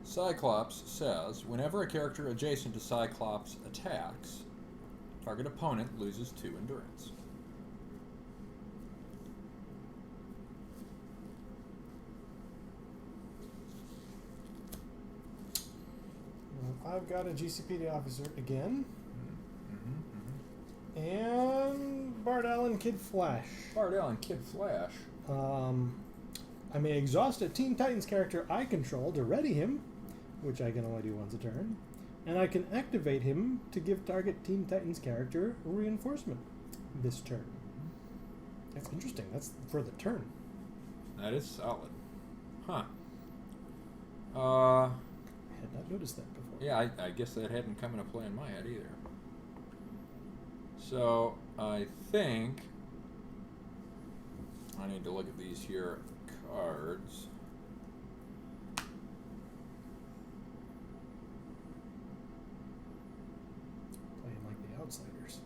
Cyclops says, whenever a character adjacent to Cyclops attacks, target opponent loses 2 endurance. I've got a GCPD officer again. And Bard Allen Kid Flash. Bard Allen Kid Flash. I may exhaust a Teen Titans character I control to ready him, which I can only do once a turn, and I can activate him to give target Teen Titans character reinforcement this turn. That's interesting. That's for the turn. That is solid. Huh. I had not noticed that before. Yeah, I guess that hadn't come into play in my head either. So, I think I need to look at these here cards. Playing like the outsiders.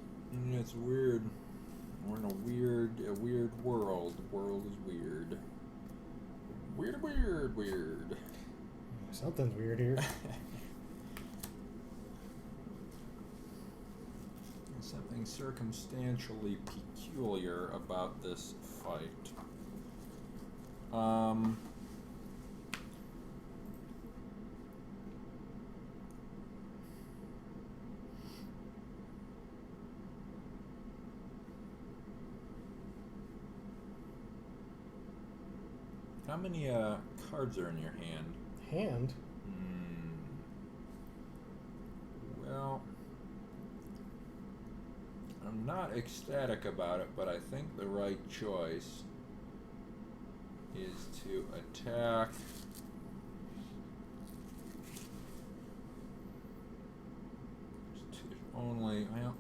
It's weird. We're in a weird world. The world is weird. Weird. Something's weird here. Something circumstantially peculiar about this fight. How many cards are in your hand? Hand? Well, I'm not ecstatic about it, but I think the right choice is to attack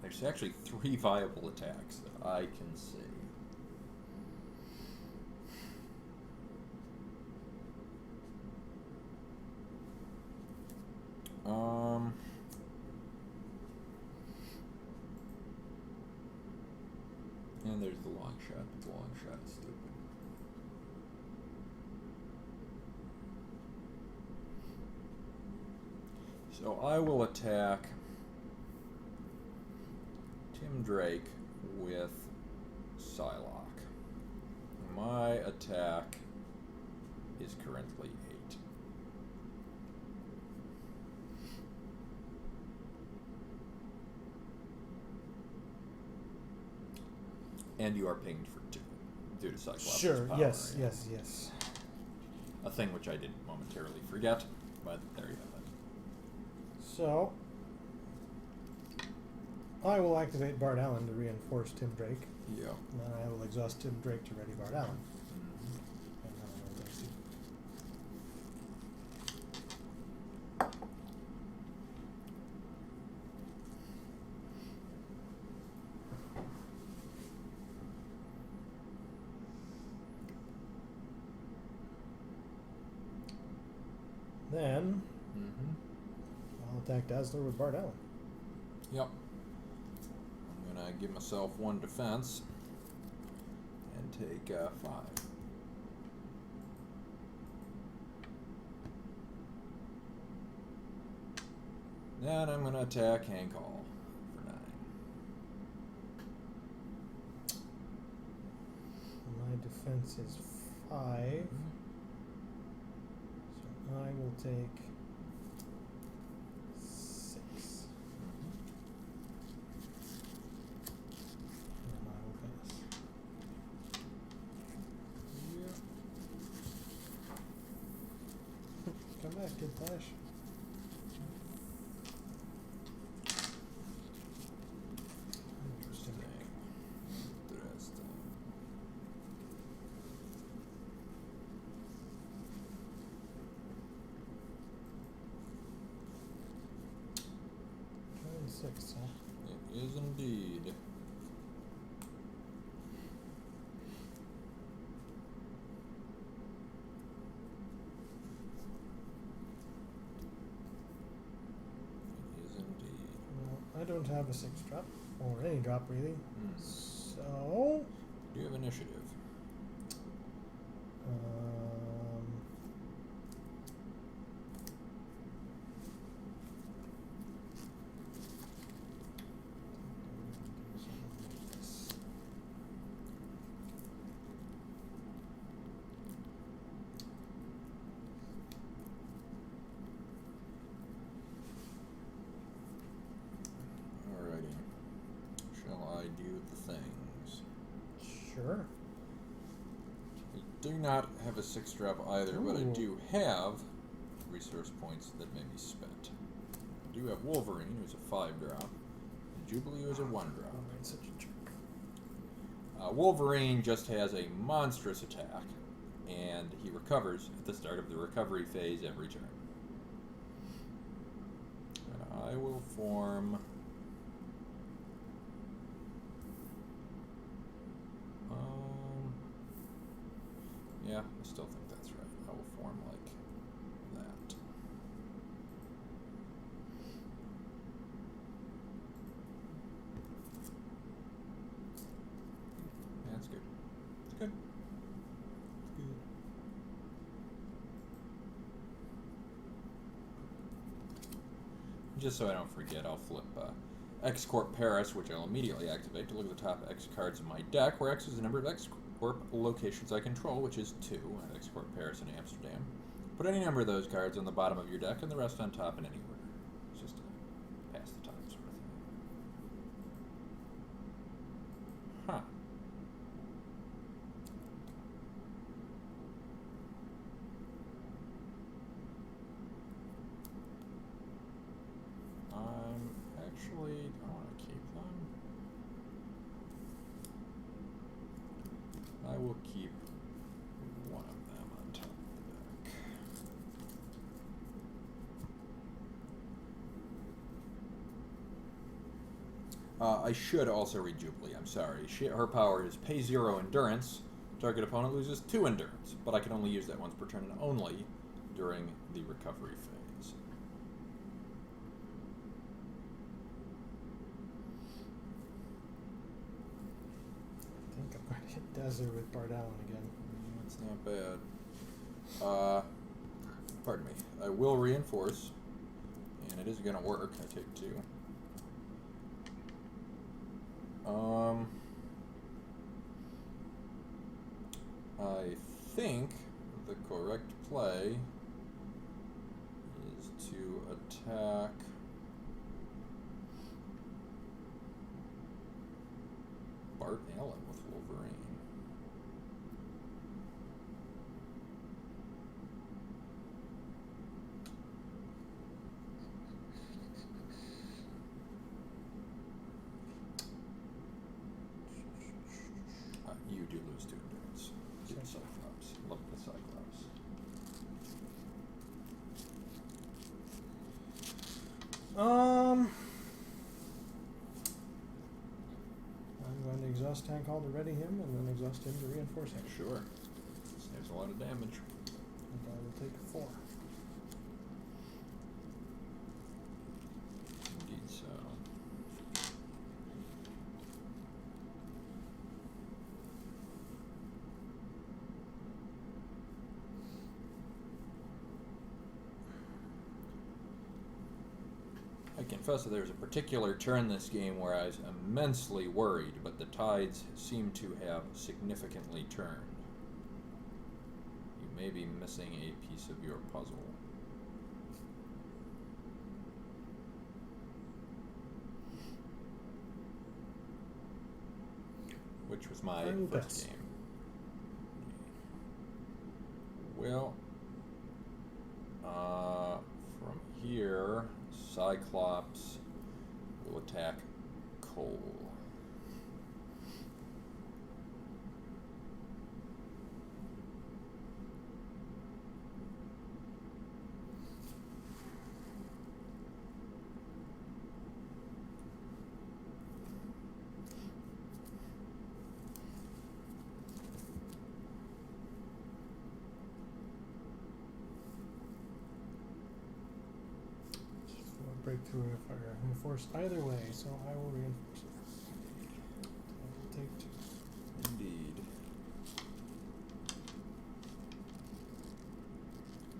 there's actually 3 viable attacks that I can see. And there's the long shot. The long shot is stupid. So I will attack Tim Drake with Psylocke. My attack is currently 8. And you are pinged for 2 due to Cyclops' Sure, power. yes, yes. A thing which I did momentarily forget, but there you have it. So, I will activate Bart Allen to reinforce Tim Drake. Yeah. And then I will exhaust Tim Drake to ready Bart Allen. And then I will go Then, I'll attack Dazzler with Bart Allen. Yep. I'm gonna give myself 1 defense and take 5. Then I'm gonna attack Hank Hall for 9. My defense is 5. So I will take 6. And I will pass. Come back, Kid Flash. Interesting. Interesting. 26, huh? It is indeed. It is indeed. Well, I don't have a 6 drop, or any drop really. So, Do you have initiative? Alrighty. Shall I do the things? Sure. do not have a 6-drop either, but I Ooh. do have resource points that may be spent. I do have Wolverine, who's a 5-drop, and Jubilee, who's a 1-drop. Wolverine's such a jerk. Wolverine just has a monstrous attack, and he recovers at the start of the recovery phase every turn. And I will form... yeah, I still think that's right. I will form like that. Yeah, that's good. It's good. It's good. Just so I don't forget, I'll flip X-Corp Paris, which I'll immediately activate to look at the top X cards of my deck, where X is the number of X-Corp locations I control, which is 2, at X-Corp Paris and Amsterdam. Put any number of those cards on the bottom of your deck and the rest on top in any order. It's just a pass the time sort of thing. Huh. Actually, I want to keep them. I will keep one of them on top of the deck. I should also read Jubilee, I'm sorry. Her power is pay 0 endurance. Target opponent loses 2 endurance, but I can only use that once per turn and only during the recovery phase. I think I'm going to hit Desert with Bardalin again. That's not bad. Pardon me. I will reinforce, and it is going to work. I take 2. I think the correct play is to attack Bart Allen with Wolverine. You do lose 2 endurance. Get Cyclops. Love the Cyclops. I'm going to exhaust Tank Hall to ready him, and then exhaust him to reinforce him. Sure. Saves a lot of damage. And I will take 4. Indeed so. I confess that there was a particular turn this game where I was immensely worried, but the tides seem to have significantly turned. You may be missing a piece of your puzzle. Which was my first game. Well, from here, Cyclops will attack Cole. Breakthrough if I reinforce either way, so I will reinforce it. I will take 2. Indeed.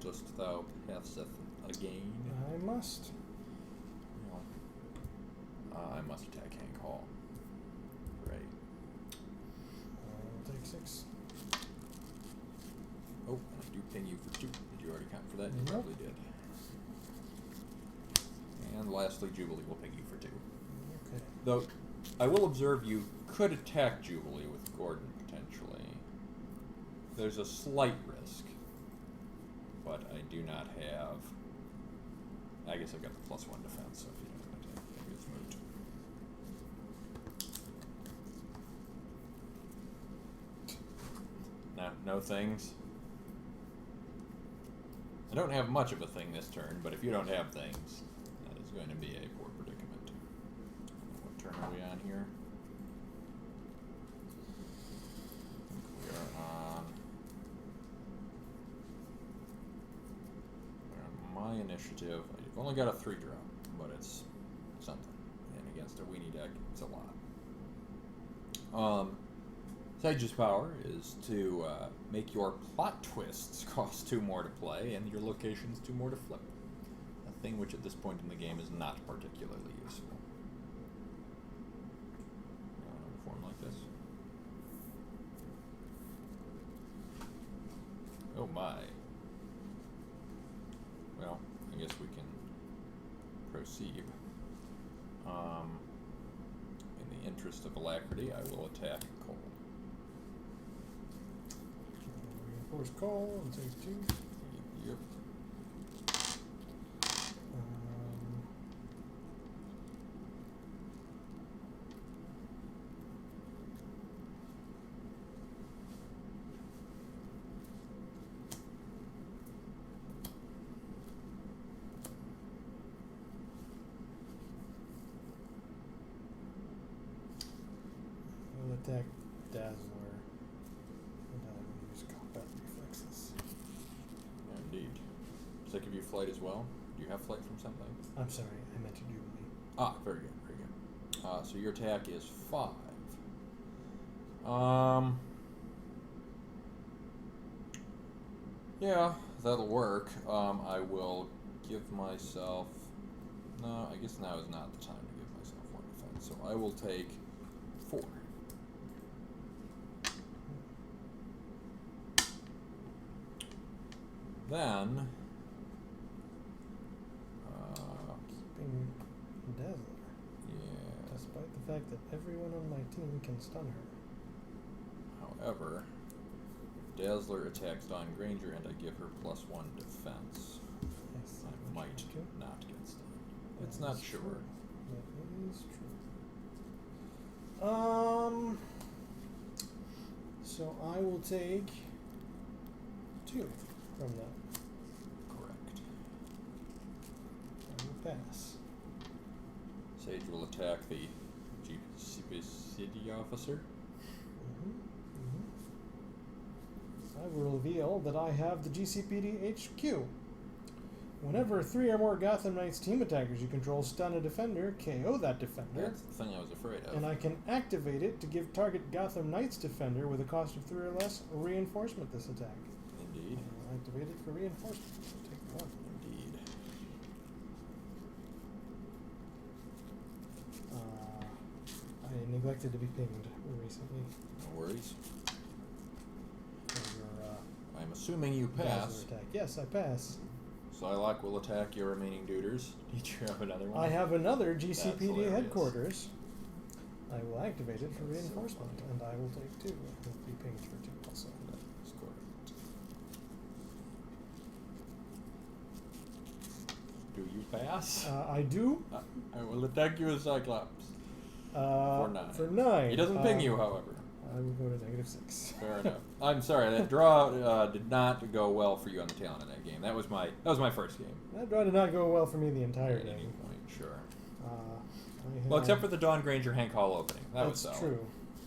Dost thou passeth again? I must. No. I must attack Hank Hall. Right. I will take 6. Oh, and I do ping you for 2. Did you already count for that? You Nope. probably did. And lastly, Jubilee will ping you for 2. Okay. Though, I will observe you could attack Jubilee with Gordon, potentially. there's a slight risk, but I do not have. I guess I've got the +1 defense, so if you don't attack, maybe it's moved. No things. I don't have much of a thing this turn, but if you don't have things, that is going to be a poor predicament. What turn are we on here? I think we are on my initiative. I've only got a 3-drop, but it's something. And against a weenie deck, it's a lot. Sage's power is to make your plot twists cost 2 more to play and your locations 2 more to flip. A thing which at this point in the game is not particularly useful. Form like this. Oh my. Well, I guess we can proceed. In the interest of alacrity, I will attack Cole. Reinforce Cole and takes 2. Yep. I'll attack Dazzler. And I will use combat reflexes. Indeed. Does that give you flight as well? Do you have flight from something? I'm sorry, I meant to do me. Ah, very good, very good. So your attack is 5. Yeah, that'll work. I will give myself. No, I guess now is not the time to give myself 1 defense. So I will take 4. Then. Keeping Dazzler. Yeah. Despite the fact that everyone on my team can stun her. However, Dazzler attacks Dawn Granger and I give her +1 defense. Yes, I might true. not get stunned. That It's not is sure. true. That is true. So I will take 2 from that. Correct. I will pass. Sage will attack the GCPD officer. I will reveal that I have the GCPD HQ. Whenever 3 or more Gotham Knights team attackers you control stun a defender, KO that defender. That's the thing I was afraid of. And I can activate it to give target Gotham Knights defender with a cost of 3 or less reinforcement this attack. Indeed. I'll activate it for reinforcement. Take 1. Indeed. I neglected to be pinged recently. No worries. For your, I'm assuming you pass. Dazzler attack. Yes, I pass. Psylocke will attack your remaining duders. Did you have another one? I have another That's GCPD hilarious. headquarters. I will activate it for That's so reinforcement, funny. and I will take 2. It will be pinged for 2 also. That's correct. Do you pass? I do. I will attack you as Cyclops. For 9. For 9. He doesn't ping you, however. I will go to -6. Fair enough. I'm sorry, that draw did not go well for you on the tail end of that game. That was my first game. That draw did not go well for me the entire At any game. point, sure. Well, except for the Dawn Granger Hank Hall opening. That was That's solid. true.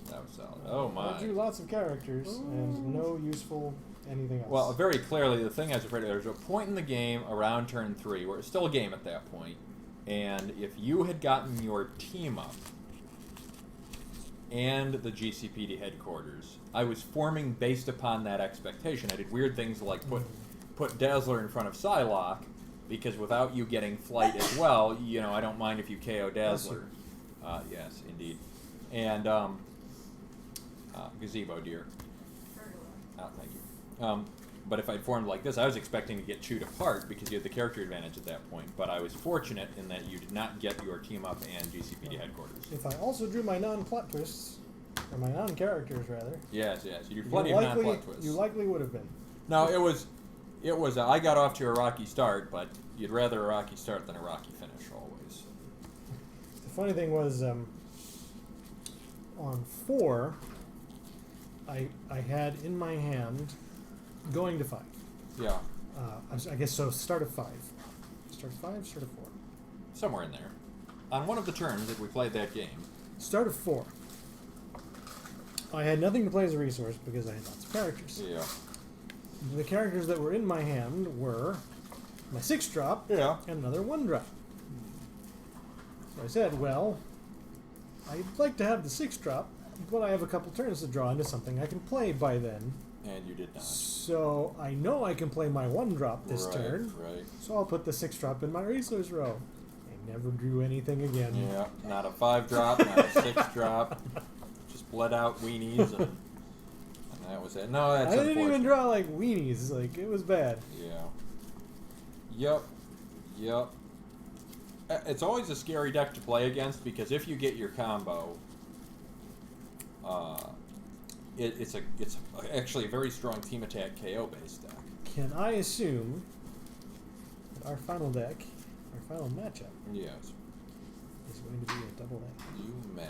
That was solid. Oh my. I drew lots of characters and no useful anything else. Well, very clearly, the thing I was afraid of, there was a point in the game around turn 3 where it's still a game at that point, and if you had gotten your team up and the GCPD headquarters, I was forming based upon that expectation. I did weird things like put Dazzler in front of Psylocke, because without you getting flight as well, you know, I don't mind if you KO Dazzler. Yes, indeed. And Gazebo, dear. Oh, thank you. But if I'd formed like this, I was expecting to get chewed apart because you had the character advantage at that point. But I was fortunate in that you did not get your team up and GCPD headquarters. if I also drew my non-plot twists, Or my non-characters, rather. Yes. You do plenty of non-plot twists. You likely would have been. No, it was. I got off to a rocky start, but you'd rather a rocky start than a rocky finish always. The funny thing was, on 4, I had in my hand going to 5. Yeah. I guess so. Start of 5. Start of 5. Start of 4. Somewhere in there. On one of the turns that we played that game. Start of 4. I had nothing to play as a resource because I had lots of characters. Yeah. The characters that were in my hand were my 6-drop Yeah. and another 1-drop. So I said, well, I'd like to have the 6-drop, but I have a couple turns to draw into something I can play by then. And you did not. So I know I can play my 1-drop this turn. Right. So I'll put the 6-drop in my resource row. I never drew anything again. Yeah. Not a 5-drop, not a 6-drop. Just bled out weenies and that was it. No, that's I didn't even unfortunate. draw like weenies. Like, it was bad. Yeah. Yep. It's always a scary deck to play against because if you get your combo, it's actually a very strong team attack KO based deck. Can I assume that our final deck, our final matchup, Yes. is going to be a double deck? You may.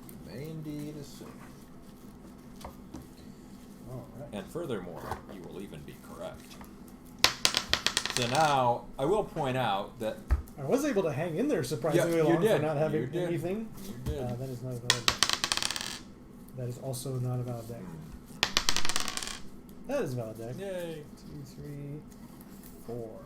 You may indeed assume. All right. And furthermore, you will even be correct. So now, I will point out that... I was able to hang in there surprisingly you long did. for not having You did. anything. You did. That is not a valid deck. That is also not a valid deck. That is a valid deck. Yay. 2, 3, 4.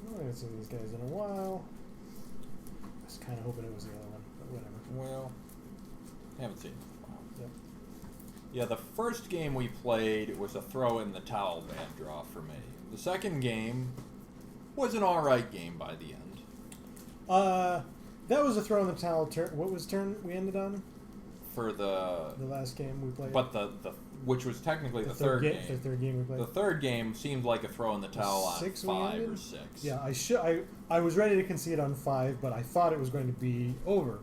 I haven't seen these guys in a while. I was kind of hoping it was the other one, but whatever. Well, haven't seen it in a while. Yep. Yeah, the first game we played was a throw-in-the-towel bad draw for me. The second game was an alright game by the end. That was a throw in the towel turn. What was turn we ended on? For the last game we played. But the which was technically the third game. The third game we played. The third game seemed like a throw in the towel on 6 we 5 ended? or 6. Yeah, I was ready to concede on 5, but I thought it was going to be over.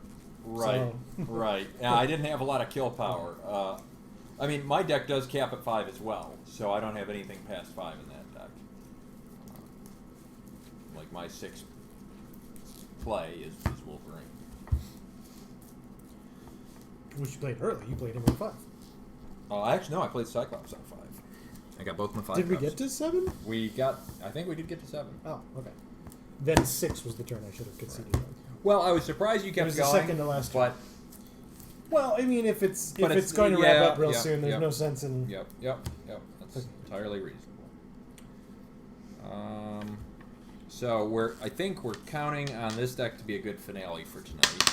Right, So. right. Yeah, I didn't have a lot of kill power. I mean, my deck does cap at 5 as well, so I don't have anything past 5 in that deck. Like my 6 play is Wolverine. Which you played early. You played him on 5. Actually, no, I played Cyclops on 5. I got both my 5 Did we drops. get to 7? I think we did get to 7. Oh, okay. Then 6 was the turn I should have conceded on. Well, I was surprised you kept was going. the second to last turn. But Well, I mean, if it's it's- going to yeah, wrap up real yeah, soon, there's yeah. no sense in. Yep. That's entirely reasonable. So I think we're counting on this deck to be a good finale for tonight.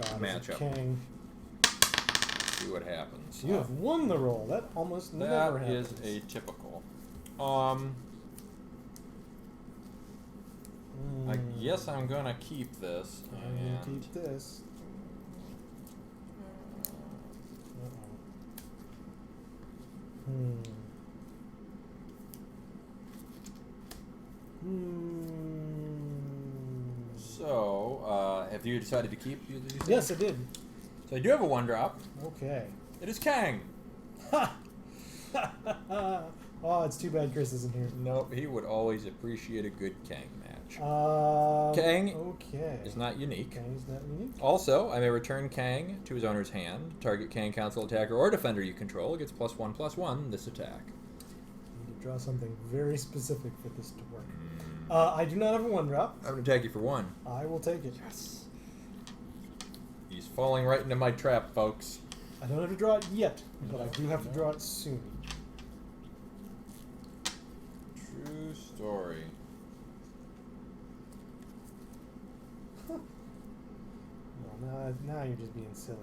God, Matchup. Kang. See what happens. You have won the roll. That almost never That happens. is atypical. I guess I'm gonna keep this. I'm going to and keep this. So, have you decided to keep? You said? Yes, I did. So I do have a 1-drop. Okay. It is Kang. Ha! Oh, it's too bad Chris isn't here. Nope, he would always appreciate a good Kang match. Kang Kang is not unique. Kang is not unique. Also, I may return Kang to his owner's hand. Target Kang council attacker or defender you control gets +1/+1 this attack. I need to draw something very specific for this to work. I do not have a 1-drop. I'm going to attack you for 1. I will take it. Yes. He's falling right into my trap, folks. I don't have to draw it yet, but I do have to draw it soon. True story. Well, now you're just being silly.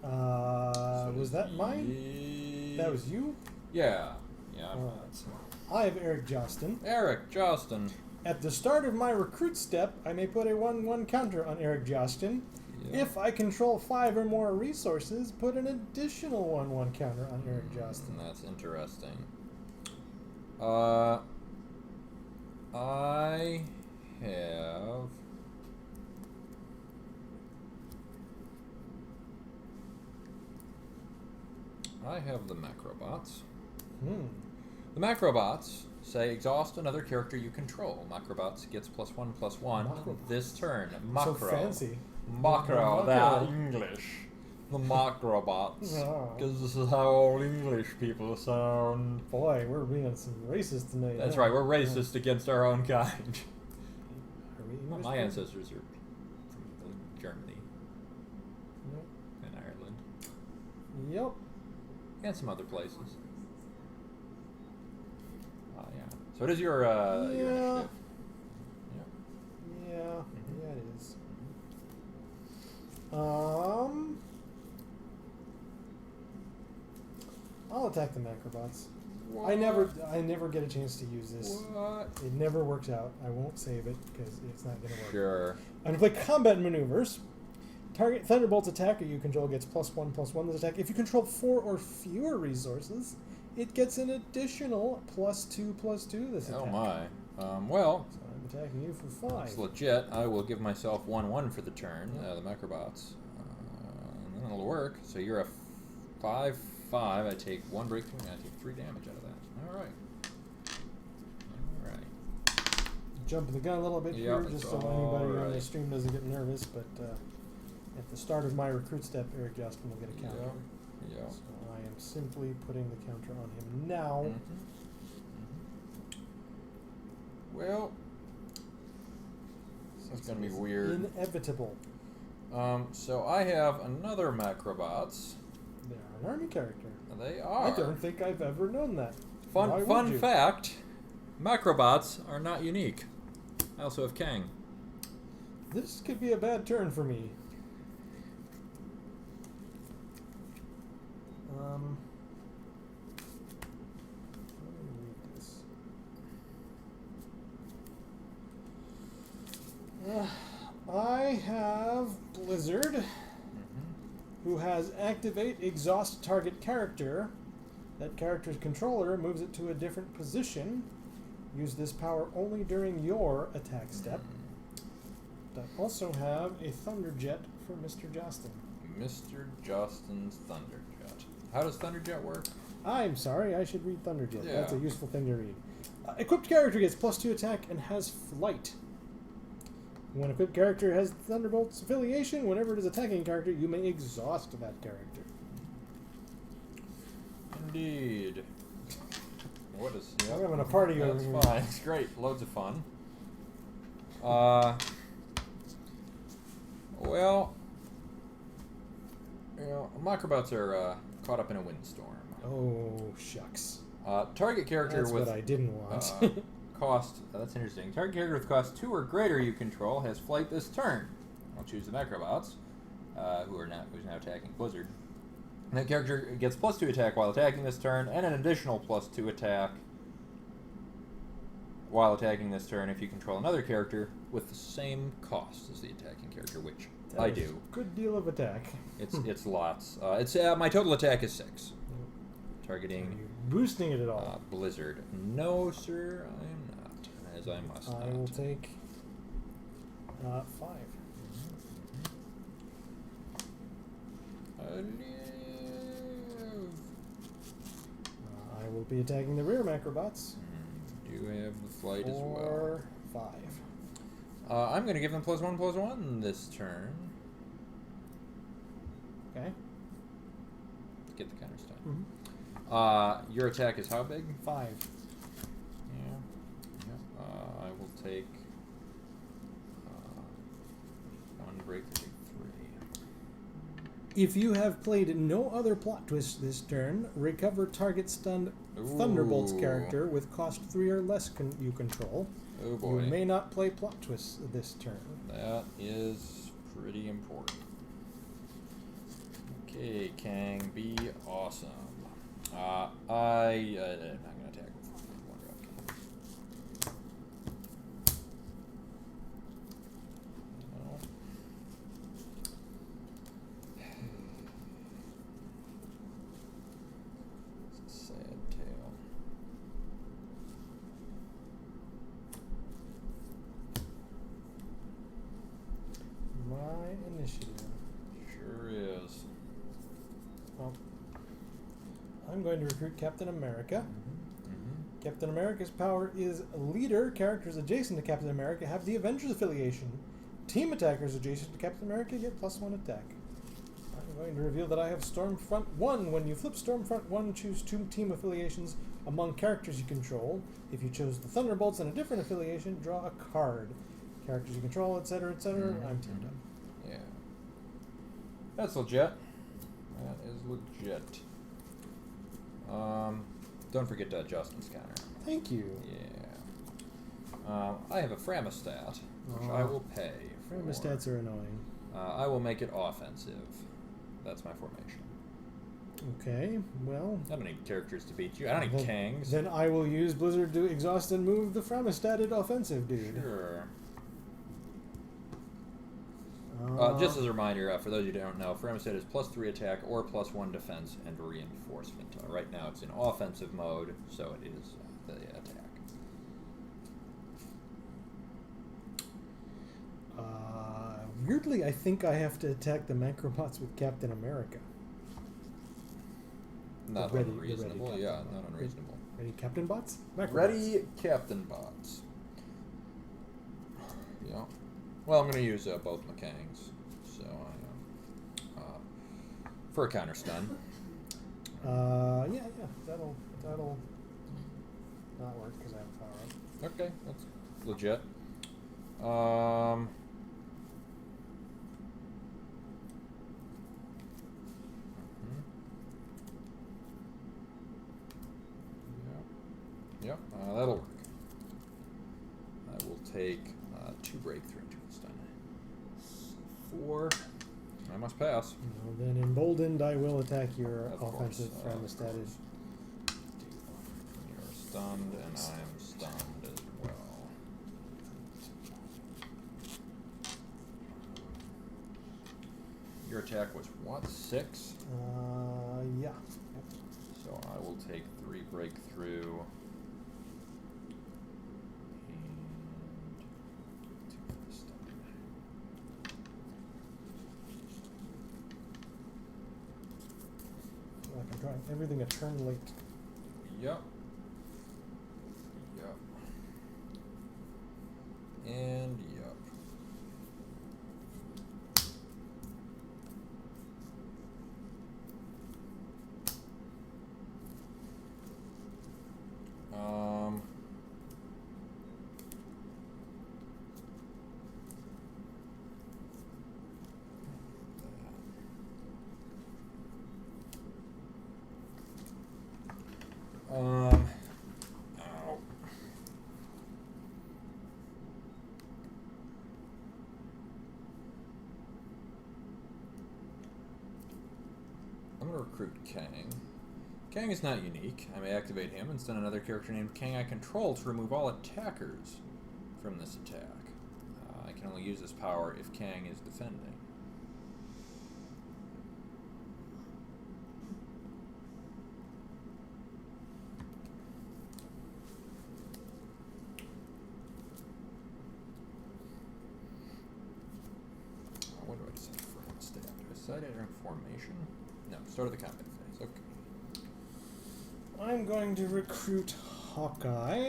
So Was that mine? That was you? Yeah. Yeah. Alright. I have Eric Jostin. Eric Jostin. At the start of my recruit step, I may put a 1/1 counter on Eric Jostin. Yeah. If I control 5 or more resources, put an additional 1/1 counter on Eric Jostin. That's interesting. I have... the Macrobots. The Macrobots say exhaust another character you control. Macrobots gets +1/+1 this turn. Macro. So fancy. Macro, they're Macro. English. The Macrobots. Oh. Because this is how all English people sound. Boy, we're being some racist tonight. That's huh? right, we're racist against our own kind. Are we English My people? ancestors are from Germany Nope. and Ireland. Yep. And some other places. Yeah. So it is your initiative. Yep. Yeah, yeah, it is. I'll attack the Macrobots. I never get a chance to use this. What? It never works out. I won't save it because it's not going to work. Sure. I'm going to play combat maneuvers. Target Thunderbolts attacker you control gets +1/+1 this attack. If you control 4 or fewer resources, it gets an additional +2/+2 this attack. Oh my. Well, So I'm attacking you for 5. it's legit. I will give myself 1/1 for the turn, the Macrobots. And then it'll work. So you're a 5/5. I take 1 breakthrough and I take 3 damage out of that. Alright. Alright. Jumping the gun a little bit Yep, here, it's just so all anybody on the right. stream doesn't get nervous, but at the start of my recruit step, Eric Justin will get a counter. Yep. So I am simply putting the counter on him now. Well, this is going to be weird. Inevitable. So I have another Macrobots. They are an army character. They are. I don't think I've ever known that. Fun Why would fun you? fact, Macrobots are not unique. I also have Kang. This could be a bad turn for me. Let me read this. I have Blizzard, who has activate exhaust target character. That character's controller moves it to a different position. Use this power only during your attack step. I also have a Thunderjet for Mr. Jostin. Mr. Jostin's Thunderjet. How does Thunderjet work? I'm sorry, I should read Thunderjet. Yeah. That's a useful thing to read. Equipped character gets +2 attack and has flight. When equipped character has Thunderbolts affiliation, whenever it is attacking character, you may exhaust that character. Indeed. What is... Yep. We're having a party That's over here. fine. It's great. Loads of fun. Well... You know, Macrobots are caught up in a windstorm. Oh, shucks. Target character That's with... what I didn't want. cost... that's interesting. Target character with cost 2 or greater you control has flight this turn. I'll choose the Macrobots, who's now attacking Blizzard. And that character gets +2 attack while attacking this turn, and an additional +2 attack while attacking this turn if you control another character with the same cost as the attacking character, which That I is do. a good deal of attack. It's lots. It's my total attack is 6. Are Targeting you boosting it at all? Blizzard. No, sir, I'm not. As I must not. I will take 5. I will be attacking the rear Macrobots Do have the flight as well. for 5. I'm going to give them +1/+1 this turn. Okay. Get the counter stun. Your attack is how big? 5. Yeah. I will take 1 break to take 3. If you have played no other plot twists this turn, recover target stunned Thunderbolts Ooh. character with cost 3 or less you control. Oh boy. You may not play plot twists this turn. That is pretty important. Okay, Kang, be awesome. I'm not going to attack with one drop I'm going to recruit Captain America. Mm-hmm. Captain America's power is leader. Characters adjacent to Captain America have the Avengers affiliation. Team attackers adjacent to Captain America get +1 attack. I'm going to reveal that I have Stormfront 1. When you flip Stormfront 1, choose 2 team affiliations among characters you control. If you chose the Thunderbolts and a different affiliation, draw a card. Characters you control, etc., etc. I'm teamed up. Yeah. That's legit. That is legit. Don't forget Justin's counter. Thank you. Yeah. I have a Framistat, which I will pay. Framistats are annoying. I will make it offensive. That's my formation. Okay, well... I don't need characters to beat you. I don't need Kangs. Then I will use Blizzard to exhaust and move the Framistated offensive dude. Sure. Just as a reminder, for those of you who don't know, Framistat is +3 attack or +1 defense and reinforcement. Right now it's in offensive mode, so it is the attack. Weirdly, I think I have to attack the Macrobots with Captain America. Not Ready unreasonable, Captain yeah, Bot. not unreasonable. Ready Captain Bots? Macrobots. Ready, Captain Bots. Yeah. Well, I'm going to use both my Kangs, so I for a counter stun. Yeah, that'll not work because I have a power up. Okay, that's legit. Yep, that'll work. I will take 2 breakthrough into the stun. 4. I must pass. Well, then emboldened, I will attack your Of offensive course, Framistated. You're stunned, and I am stunned as well. Your attack was what? 6? Yeah. Yep. So I will take 3 breakthrough. Like I'm drawing everything a turn late. Yep. Yep. And yep. Ow. I'm going to recruit Kang. Kang is not unique. I may activate him and send another character named Kang I control to remove all attackers from this attack. I can only use this power if Kang is defending. What do I decide for him to stay up? Do I decide entering formation? No, start of the combat phase. Okay. I'm going to recruit Hawkeye.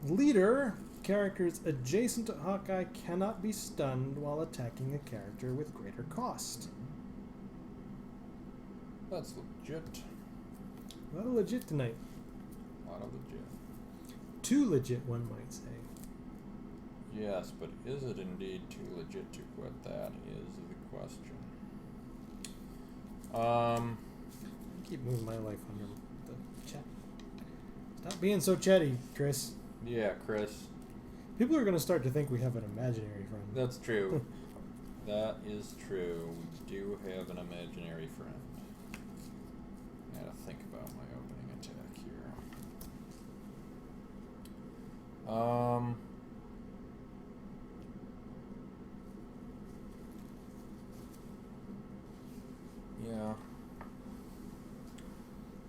Leader. Characters adjacent to Hawkeye cannot be stunned while attacking a character with greater cost. That's legit. A lot of legit tonight. A lot of legit. Too legit, one might say. Yes, but is it indeed too legit to quit? That is the question. Keep moving my life under the chat. Stop being so chatty, Chris. Yeah, Chris. People are going to start to think we have an imaginary friend. That's true. That is true. We do have an imaginary friend. I gotta think about my opening attack here. Yeah.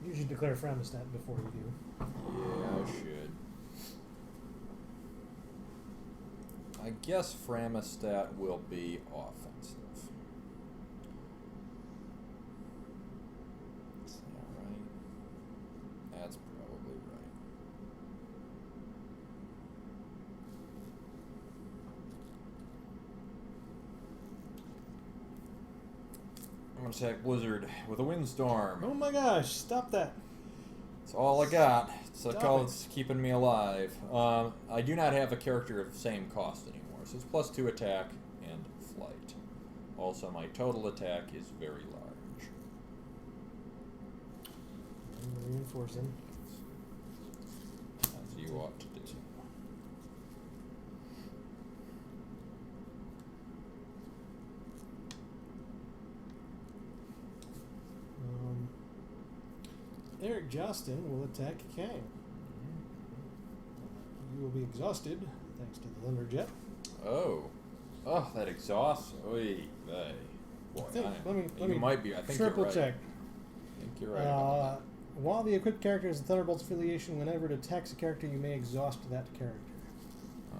You should declare Framistat before you do. Yeah, I should. I guess Framistat will be offensive. going to attack Blizzard with a windstorm. Oh my gosh, stop that. That's all I got. It's like Stop all it. that's keeping me alive. I do not have a character of the same cost anymore, so it's +2 attack and flight. Also, my total attack is very large. I'm reinforcing. As you ought to do. Eric Justin will attack Kang. You will be exhausted, thanks to the Thunder Jet. Oh, that exhaust. Oy, vey. Boy, Let me might be. I think triple you're right. check. I think you're right about While the equipped character has a Thunderbolts affiliation, whenever it attacks a character, you may exhaust that character. that.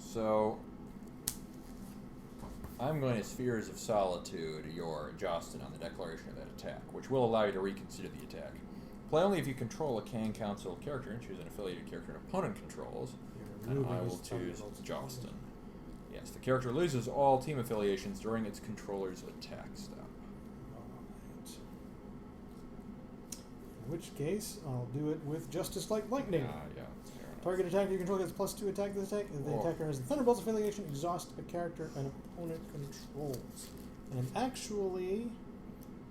So, I'm going to Spheres of Solitude your Justin on the declaration of that attack, which will allow you to reconsider the attack. Play only if you control a Kang Council character and choose an affiliated character an opponent controls, and I will choose Justin. Yes, the character loses all team affiliations during its controller's attack step. Alright. In which case, I'll do it with Justice Like Lightning. Yeah, fair enough. Target attacker you control gets +2 attack this attack. If the attacker has the Thunderbolts affiliation, exhaust a character an opponent controls. And actually,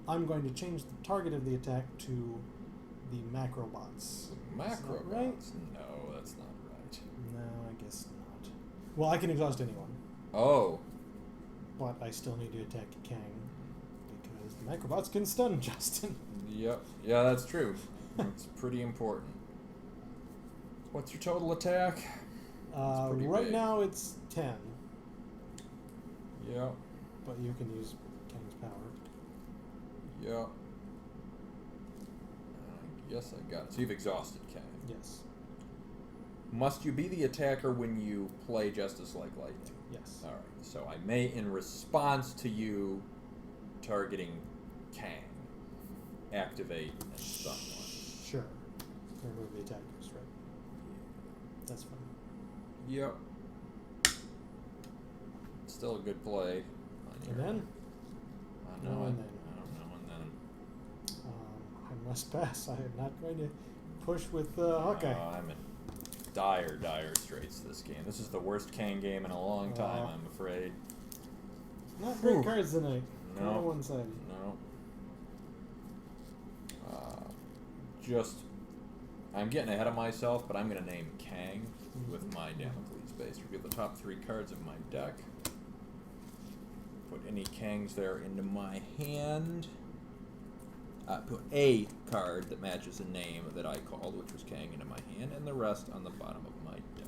I'm going to change the target of the attack to the Macrobots. Macrobots? Right? No, that's not right. No, I guess not. Well, I can exhaust anyone, Oh. but I still need to attack Kang because the Macrobots can stun Justin. Yep. Yeah, that's true. It's pretty important. What's your total attack? pretty Right big. now it's 10, Yep. but you can use Kang's power. Yep. Yes, I got it. So you've exhausted Kang. Yes. Must you be the attacker when you play Justice Like Lightning? Yes. Alright, so I may, in response to you targeting Kang, activate and stun one. Sure. Remove the attackers, right? That's fine. Yep. Still a good play. And then? I know No, it. and then. I don't know, and then. I must pass. I am not going to push with Hawkeye. I'm in dire straits this game. This is the worst Kang game in a long time, I'm afraid. Not great Whew. cards tonight. No. Kind of one-sided. No. I'm getting ahead of myself, but I'm going to name Kang with my Damocles base. Reveal the top 3 cards of my deck. Put any Kangs there into my hand. Put a card that matches a name that I called, which was Kang, into my hand, and the rest on the bottom of my deck.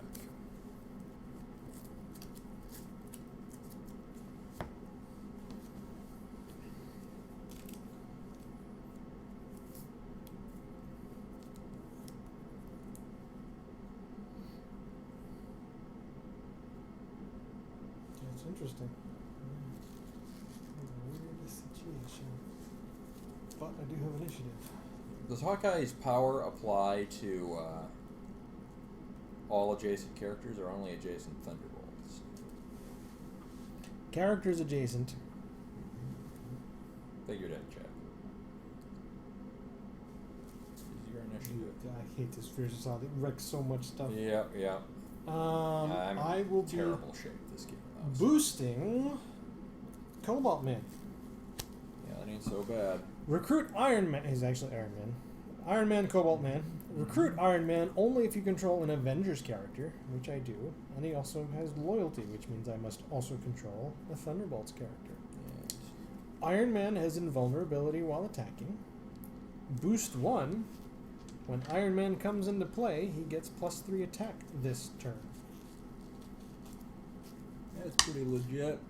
That's interesting. Weird situation. But I do have initiative. Does Hawkeye's power apply to all adjacent characters or only adjacent Thunderbolts? Characters adjacent. Figured I'd check. Is your initiative? I hate this Fears of Solid. It wrecks so much stuff. Yeah, yeah. I'm I will in be terrible shape this game. Though, boosting Cobalt Man. Yeah, that ain't so bad. Recruit Iron Man. He's actually Iron Man. Iron Man, Cobalt Man. Recruit Iron Man only if you control an Avengers character, which I do. And he also has loyalty, which means I must also control a Thunderbolts character. Yes. Iron Man has invulnerability while attacking. Boost 1. When Iron Man comes into play, he gets +3 attack this turn. That's pretty legit.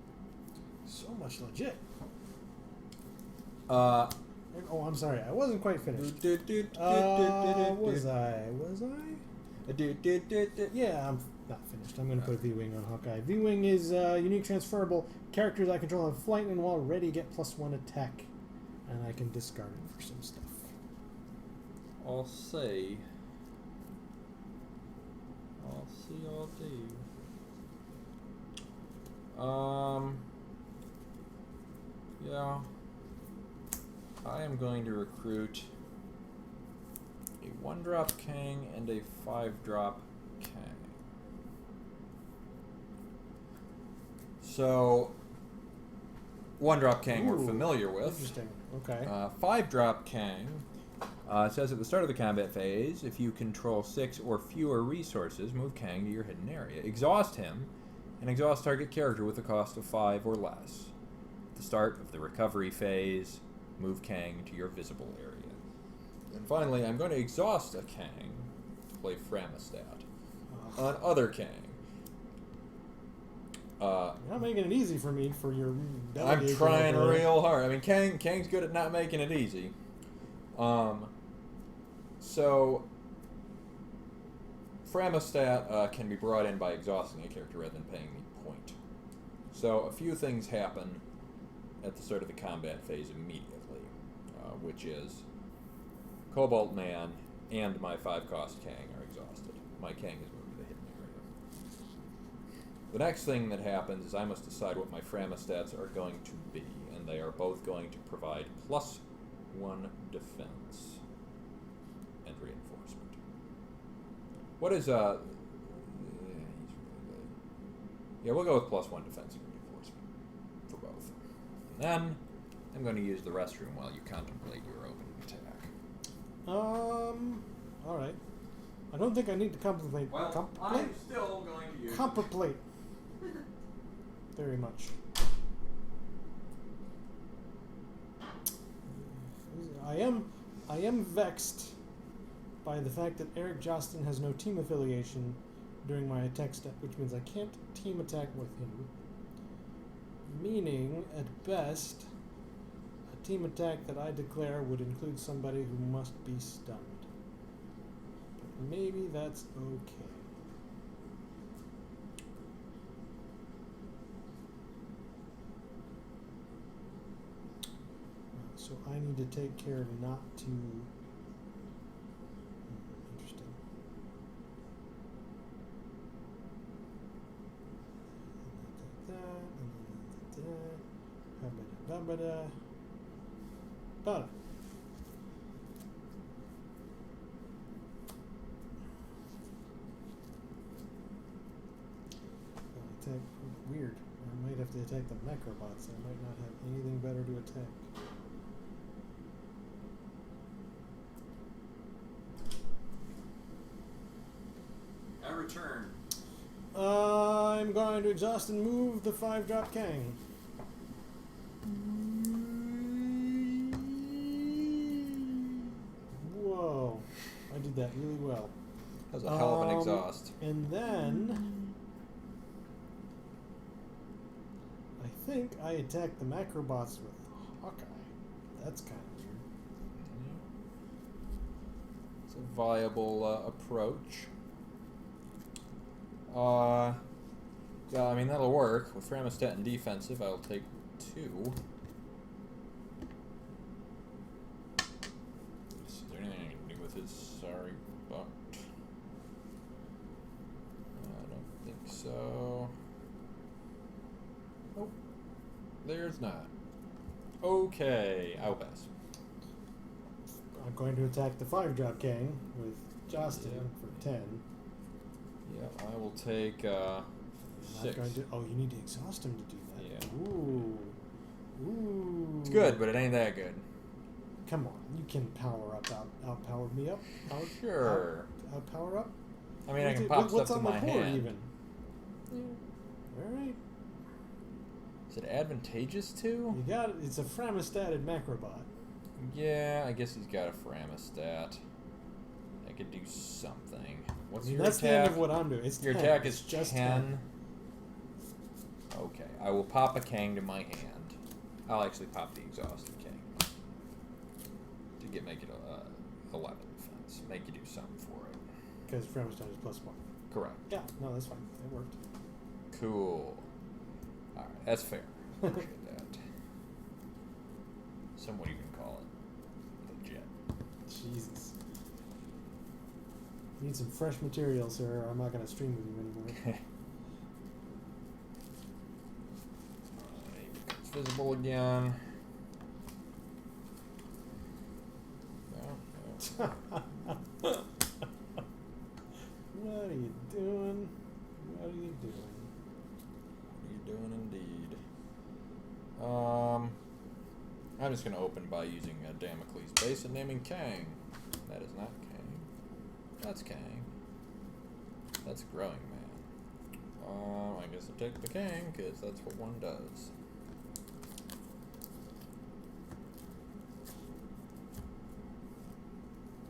So much legit. Uh, Oh, I'm sorry. I wasn't quite finished. Was I? Yeah, I'm not finished. I'm going to put V-Wing on Hawkeye. V-Wing is unique transferable. Characters I control have flight and while ready get +1 attack. And I can discard it for some stuff. I'll see, I'll do. Yeah. I am going to recruit a 1-drop Kang and a 5-drop Kang. So, 1-drop Kang we're Ooh, familiar with. Interesting. Okay. 5-drop Kang says at the start of the combat phase, if you control 6 or fewer resources, move Kang to your hidden area. Exhaust him, and exhaust target character with a cost of 5 or less. At the start of the recovery phase, move Kang to your visible area. And finally, I'm going to exhaust a Kang to play Framistat on other Kang. You're not making it easy for me for your. I'm trying real hard. I mean, Kang's good at not making it easy. So, Framistat can be brought in by exhausting a character rather than paying the point. So, a few things happen at the start of the combat phase immediately, which is Cobalt Man and my 5-cost Kang are exhausted. My Kang is moved to the hidden area. The next thing that happens is I must decide what my Framistats are going to be, and they are both going to provide +1 defense and reinforcement. What is yeah, we'll go with +1 defense and reinforcement for both. And then I'm going to use the restroom while you contemplate your opening attack. All right. I don't think I need to contemplate. I'm still going to use Contemplate. Very much. I am vexed by the fact that Eric Jostin has no team affiliation during my attack step, which means I can't team attack with him. Meaning, at best, a team attack that I declare would include somebody who must be stunned. But maybe that's okay. So I need to take care not to. Interesting. But attack. Weird. I might have to attack the Necrobots. I might not have anything better to attack. I return. I'm going to exhaust and move the 5-drop Kang. Whoa. I did that really well. That was a hell of an exhaust. And then I think I attacked the Macrobots with Hawkeye. That's kind of weird. It's a viable approach. Yeah, I mean, that'll work. With Framistat and defensive, I'll take 2. Is there anything I can do with his sorry butt? I don't think so. Nope. There's not. Okay, I'll pass. I'm going to attack the 5-drop Kang with Jostin for 10. Yeah, I will take I'm 6. not going to, oh, you need to exhaust him to do that. Yeah. Ooh. Ooh. It's good, but it ain't that good. Come on, you can power up, outpower me up. Sure. Outpower up. I mean, I can pop what's stuff to on my the board hand. even? All right. Is it advantageous to? You got it. It's a Framistated Macrobot. Yeah, I guess he's got a Framistat. I could do something. What's your That's attack? the end of what I'm doing. It's Your 10. attack It's is just 10. Okay, I will pop a Kang to my hand. I'll actually pop the exhausted Kang to make it 11 defense. Make you do something for it. Because Framistat is +1. Correct. Yeah, no, that's fine. It worked. Cool. All right, that's fair. Appreciate that. Some would even call it legit. Jesus. Need some fresh material, sir. I'm not going to stream with you anymore. It's visible again. What are you doing? What are you doing? What are you doing indeed? I'm just going to open by using Damocles base and naming Kang. That is not Kang. That's Kang. That's Growing Man. I guess I'll take the Kang, because that's what one does.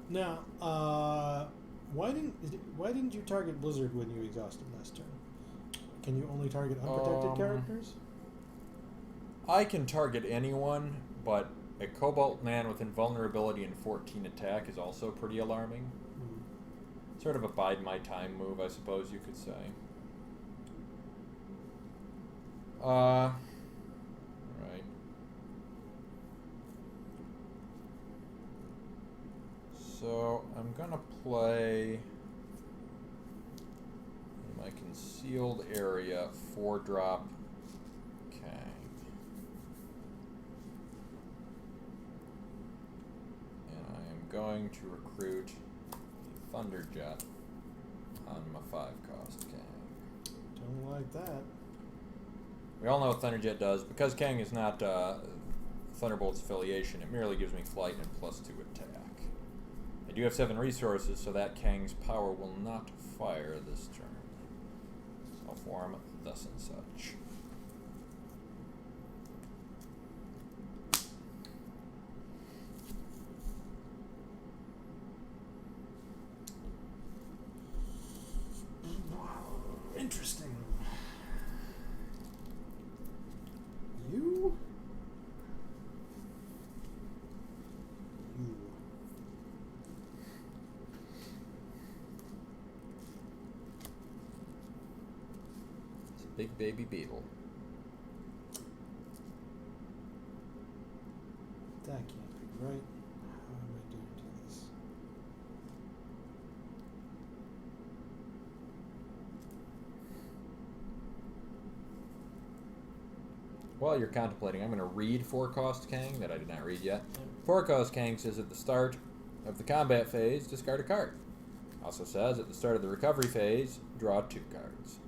Now, why didn't you target Blizzard when you exhausted last turn? Can you only target unprotected characters? I can target anyone, but a Cobalt Man with invulnerability and 14 attack is also pretty alarming. Sort of a bide my time move, I suppose you could say. Right. So I'm gonna play in my concealed area 4-drop Kang. And I am going to recruit a Thunderjet on my 5-cost Kang. Don't like that. We all know what Thunderjet does. Because Kang is not Thunderbolts affiliation, it merely gives me flight and +2 attack. I do have 7 resources, so that Kang's power will not fire this turn. I'll form thus and such. Interesting. You? It's a big baby beetle. That can't be right. How am I doing to this? While you're contemplating, I'm going to read 4-cost Kang that I did not read yet. 4-cost Kang says at the start of the combat phase, discard a card. Also says at the start of the recovery phase, draw 2 cards.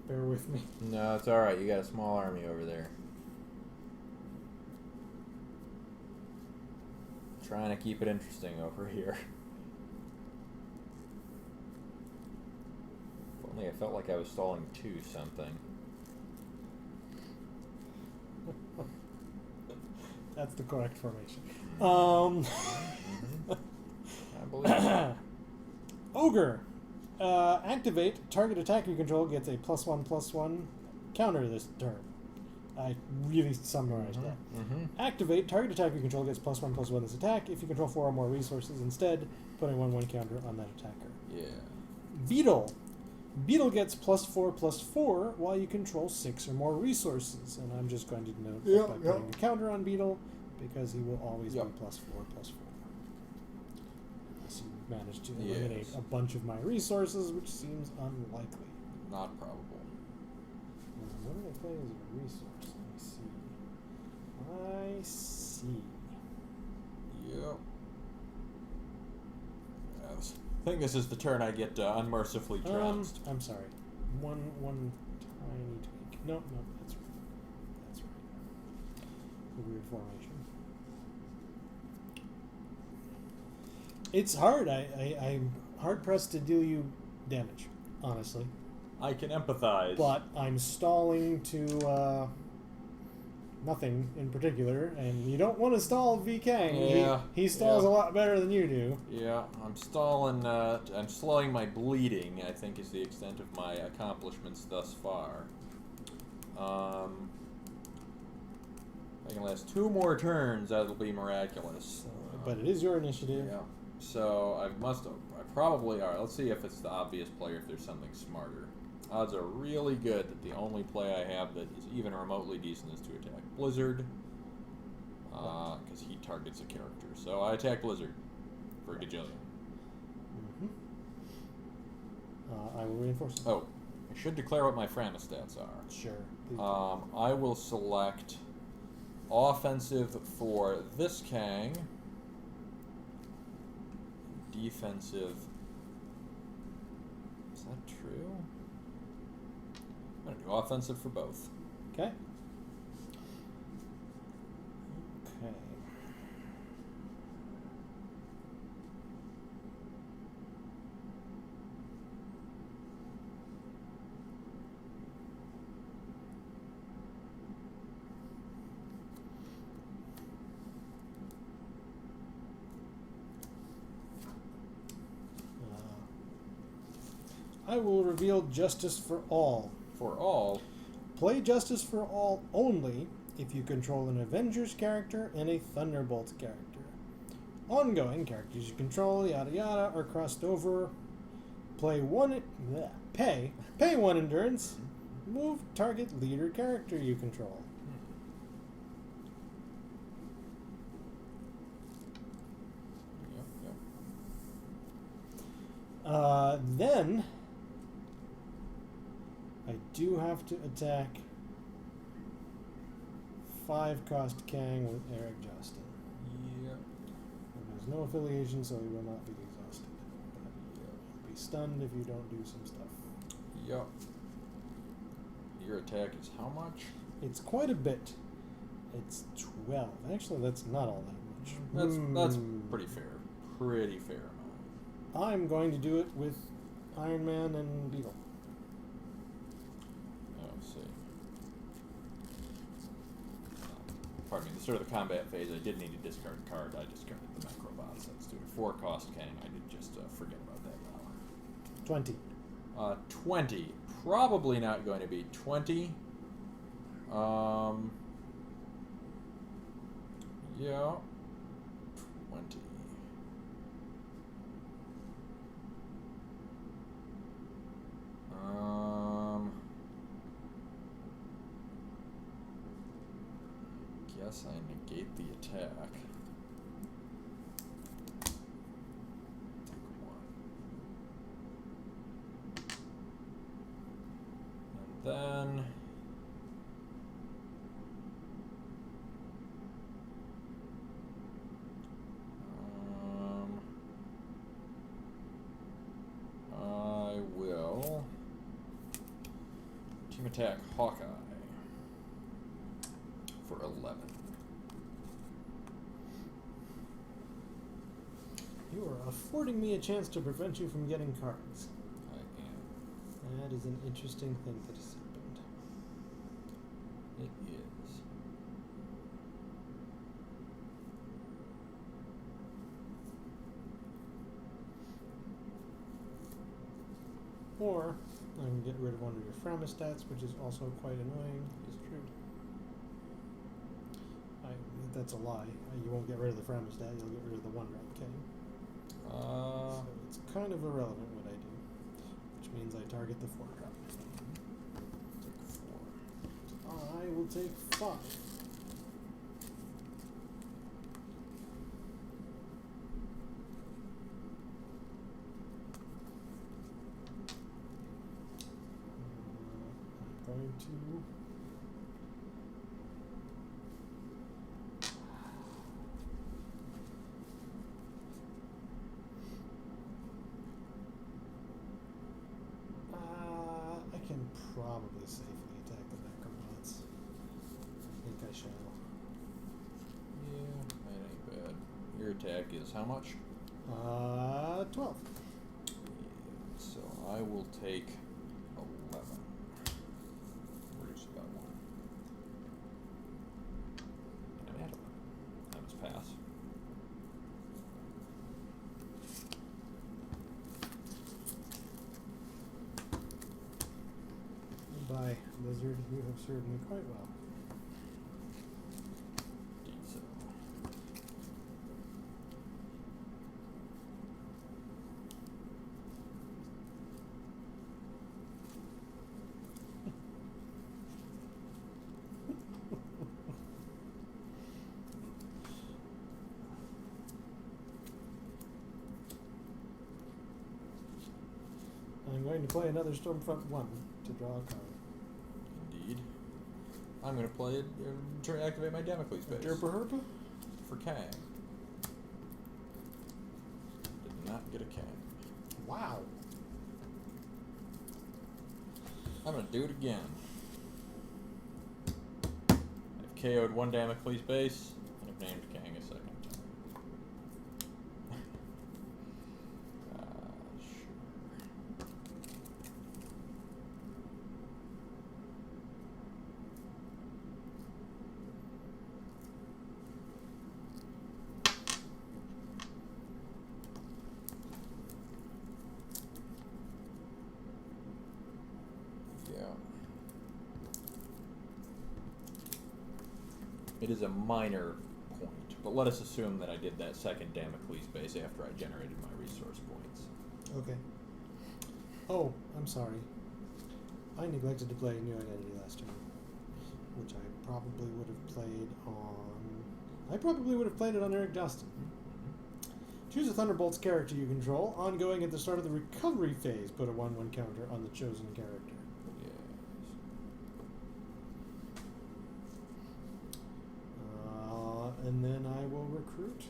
Bear with me. No, it's alright. You got a small army over there. Trying to keep it interesting over here. If only I felt like I was stalling 2 something. That's the correct formation. I believe it. Ogre. Activate. Target attack you control gets a +1/+1 counter this turn. I really summarized that. Activate. Target attack you control gets +1/+1 this attack. If you control 4 or more resources instead, put a 1/1 counter on that attacker. Yeah. Beetle. Beetle gets +4/+4 while you control 6 or more resources. And I'm just going to note that by putting a counter on Beetle because he will always be +4/+4. Unless you manage to eliminate a bunch of my resources, which seems unlikely. Not probable. What do they play as a resource? Let me see. I see. Yep. Yes. I think this is the turn I get unmercifully trounced. I'm sorry. One tiny tweak. No, that's right. That's right. A weird formation. It's hard. I'm hard pressed to deal you damage, honestly. I can empathize. But I'm stalling to nothing in particular, and you don't want to stall V. Kang. Yeah, he stalls a lot better than you do. Yeah, I'm stalling. I'm slowing my bleeding, I think is the extent of my accomplishments thus far. I can last 2 more turns, that'll be miraculous. But it is your initiative. Yeah. So I probably are. Let's see if it's the obvious player, if there's something smarter. Odds are really good that the only play I have that is even remotely decent is to attack Blizzard, because he targets a character. So I attack Blizzard for a gajillion. I will reinforce it. Oh, I should declare what my Framus stats are. Sure. Please do. I will select offensive for this Kang. Defensive. Is that true? I'm going to do offensive for both. Okay. Okay. I will reveal Justice for All. For all, Play Justice for All only if you control an Avengers character and a Thunderbolts character. Ongoing characters you control, yada yada, are crossed over. Pay one endurance. Move target leader character you control. Yep. Then I do have to attack 5-cost Kang with Eric Justin. Yep. There's no affiliation, so he will not be exhausted. But he'll be stunned if you don't do some stuff. Yep. Your attack is how much? It's quite a bit. It's 12. Actually, that's not all that much. That's pretty fair. Pretty fair amount. I'm going to do it with Iron Man and Beetle. Let's see. Pardon me. The start of the combat phase, I did need to discard a card. I discarded the Macrobots. That's to a 4-cost Kang. I did just forget about that power. 20. 20. Probably not going to be 20. Yeah. 20. Guess I negate the attack. Take one. And then I will team attack Hawkeye for 11. You are affording me a chance to prevent you from getting cards. I am. That is an interesting thing that has happened. It is. Or I can get rid of one of your Framus stats, which is also quite annoying. It's true. That's a lie. You won't get rid of the Framus stat, you'll get rid of the 1-drop King. So it's kind of irrelevant what I do. Which means I target the 4-drop. Take 4. I will take 5. I'm going to probably safely attack the Necrobots. I think I shall. Yeah, that ain't bad. Your attack is how much? 12. So I will take 11. Reduce it by 1. And I'm at 11. That was pass. By Lizard, you have served me quite well. Indeed so. I'm going to play another Stormfront 1 to draw a card. Indeed. I'm going to play it, try to activate my Damocles base. Derpa Herpa? For Kang. Did not get a Kang. Wow. I'm going to do it again. I've KO'd one Damocles base, and I've named Kang a second time. Sure. Yeah. It is a minor point, but let us assume that I did that second Damocles base after I generated my resource points. Okay. Oh, I'm sorry. I neglected to play New Identity last turn, which I probably would have played on... I probably would have played it on Eric Justin. Choose a Thunderbolts character you control. Ongoing at the start of the recovery phase, put a 1/1 counter on the chosen character. Yes. And then I will recruit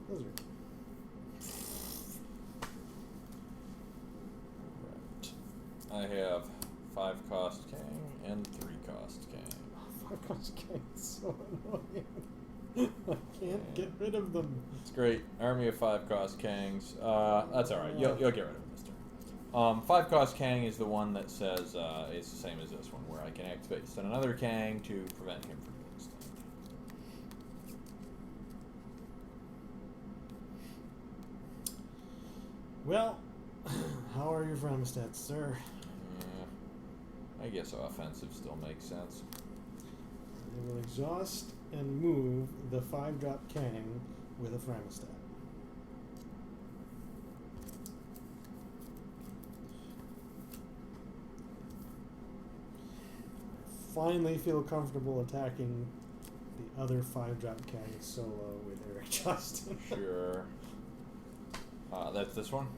Blizzard. Right. I have 5 cost Kang and 3 cost Kang. Oh, my gosh, it's so annoying. I can't get rid of them. It's great. Army of 5 cost Kangs. That's alright. You'll get rid of them this turn. 5 cost Kang is the one that says it's the same as this one, where I can activate stun another Kang to prevent him from getting stunned. Well, how are your frame stats, sir? I guess offensive still makes sense. I will exhaust and move the 5-drop Kang with a Framostat. Finally feel comfortable attacking the other 5-drop Kang solo with Eric Justin. Sure. That's this one?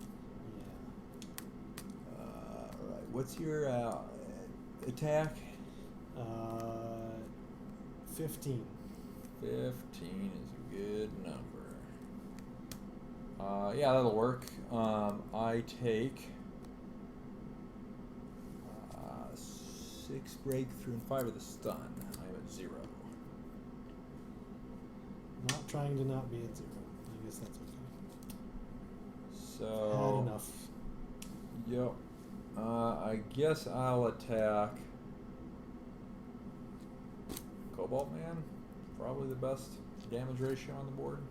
Yeah. Alright, what's your attack? 15. 15 is a good number. Yeah, that'll work. I take 6 breakthrough and 5 of the stun. I'm at 0. Not trying to not be at 0. I guess that's okay. So Had enough. Yep. I guess I'll attack Cobalt Man. Probably the best damage ratio on the board.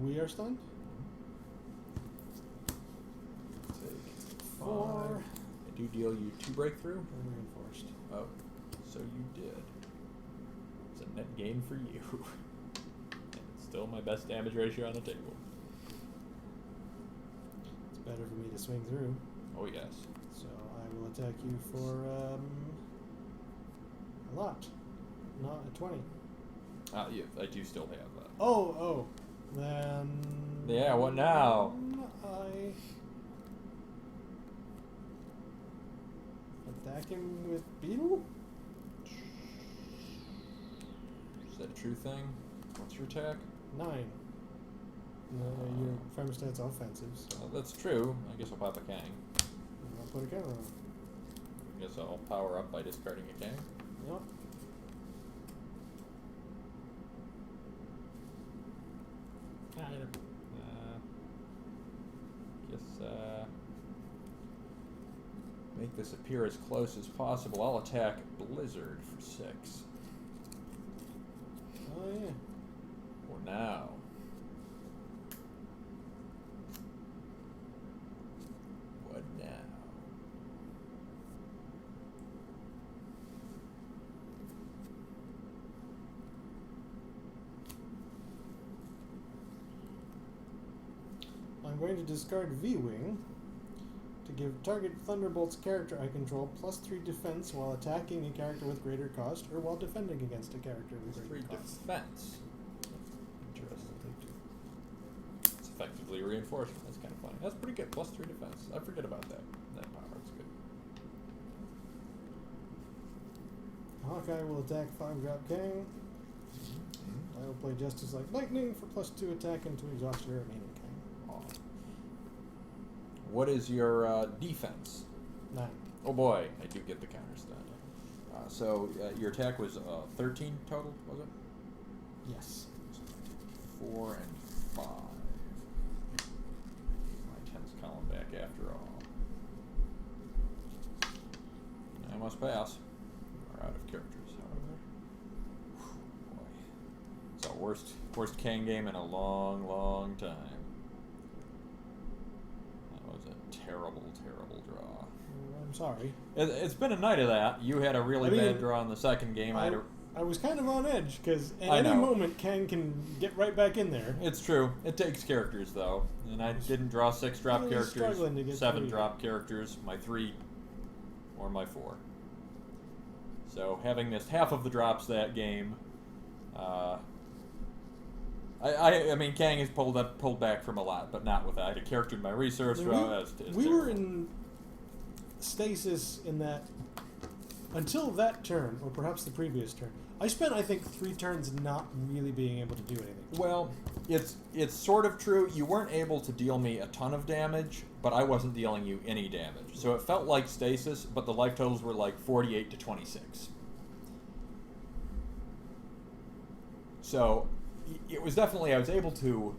We are stunned. Take 4. 5. I do deal you 2 breakthrough. And reinforced. Oh, so you did. It's a net gain for you. And it's still my best damage ratio on the table. It's better for me to swing through. Oh yes. So I will attack you for a lot. Not a 20. Yeah, I do still have that. Oh. Then... Yeah, what now? I attack him with Beetle? Is that a true thing? What's your attack? 9. Your Fremostat's offensive, so That's true. I guess I'll pop a Kang. I'll put a counter on. I guess I'll power up by discarding a Kang. Yep. Make this appear as close as possible. I'll attack Blizzard for 6. Oh yeah. For now. What now? I'm going to discard V-Wing to give target Thunderbolts character I control +3 defense while attacking a character with greater cost or while defending against a character with Plus 3 greater cost. defense. Dangerous. It's effectively reinforcement. That's kind of funny. That's pretty good. +3 defense. I forget about that. That power. It's good. Hawkeye will attack 5-drop Kang. I will play Justice like Lightning for +2 attack and to exhaust your remaining Kang. Aw. What is your defense? 9. Oh boy, I do get the counters done. So your attack was 13 total, was it? Yes. 4 and 5. My 10's column back after all. I must pass. We're out of characters, however. Whew, boy. So worst Kang game in a long, long time. That was a terrible, terrible draw. I'm sorry. It's been a night of that. You had a really bad draw in the second game. I was kind of on edge because at I any know. moment Kang can get right back in there. It's true. It takes characters, though. And I didn't draw 6 drop Really characters, struggling to get 7 through. drop characters, my 3 or my 4. So having missed half of the drops that game, I mean, Kang has pulled back from a lot, but not with that. I had a character in my resource row. We were in stasis in that until that turn, or perhaps the previous turn. I spent, I think, 3 turns not really being able to do anything. Well, it's sort of true. You weren't able to deal me a ton of damage, but I wasn't dealing you any damage. So it felt like stasis, but the life totals were like 48 to 26. So it was definitely, I was able to...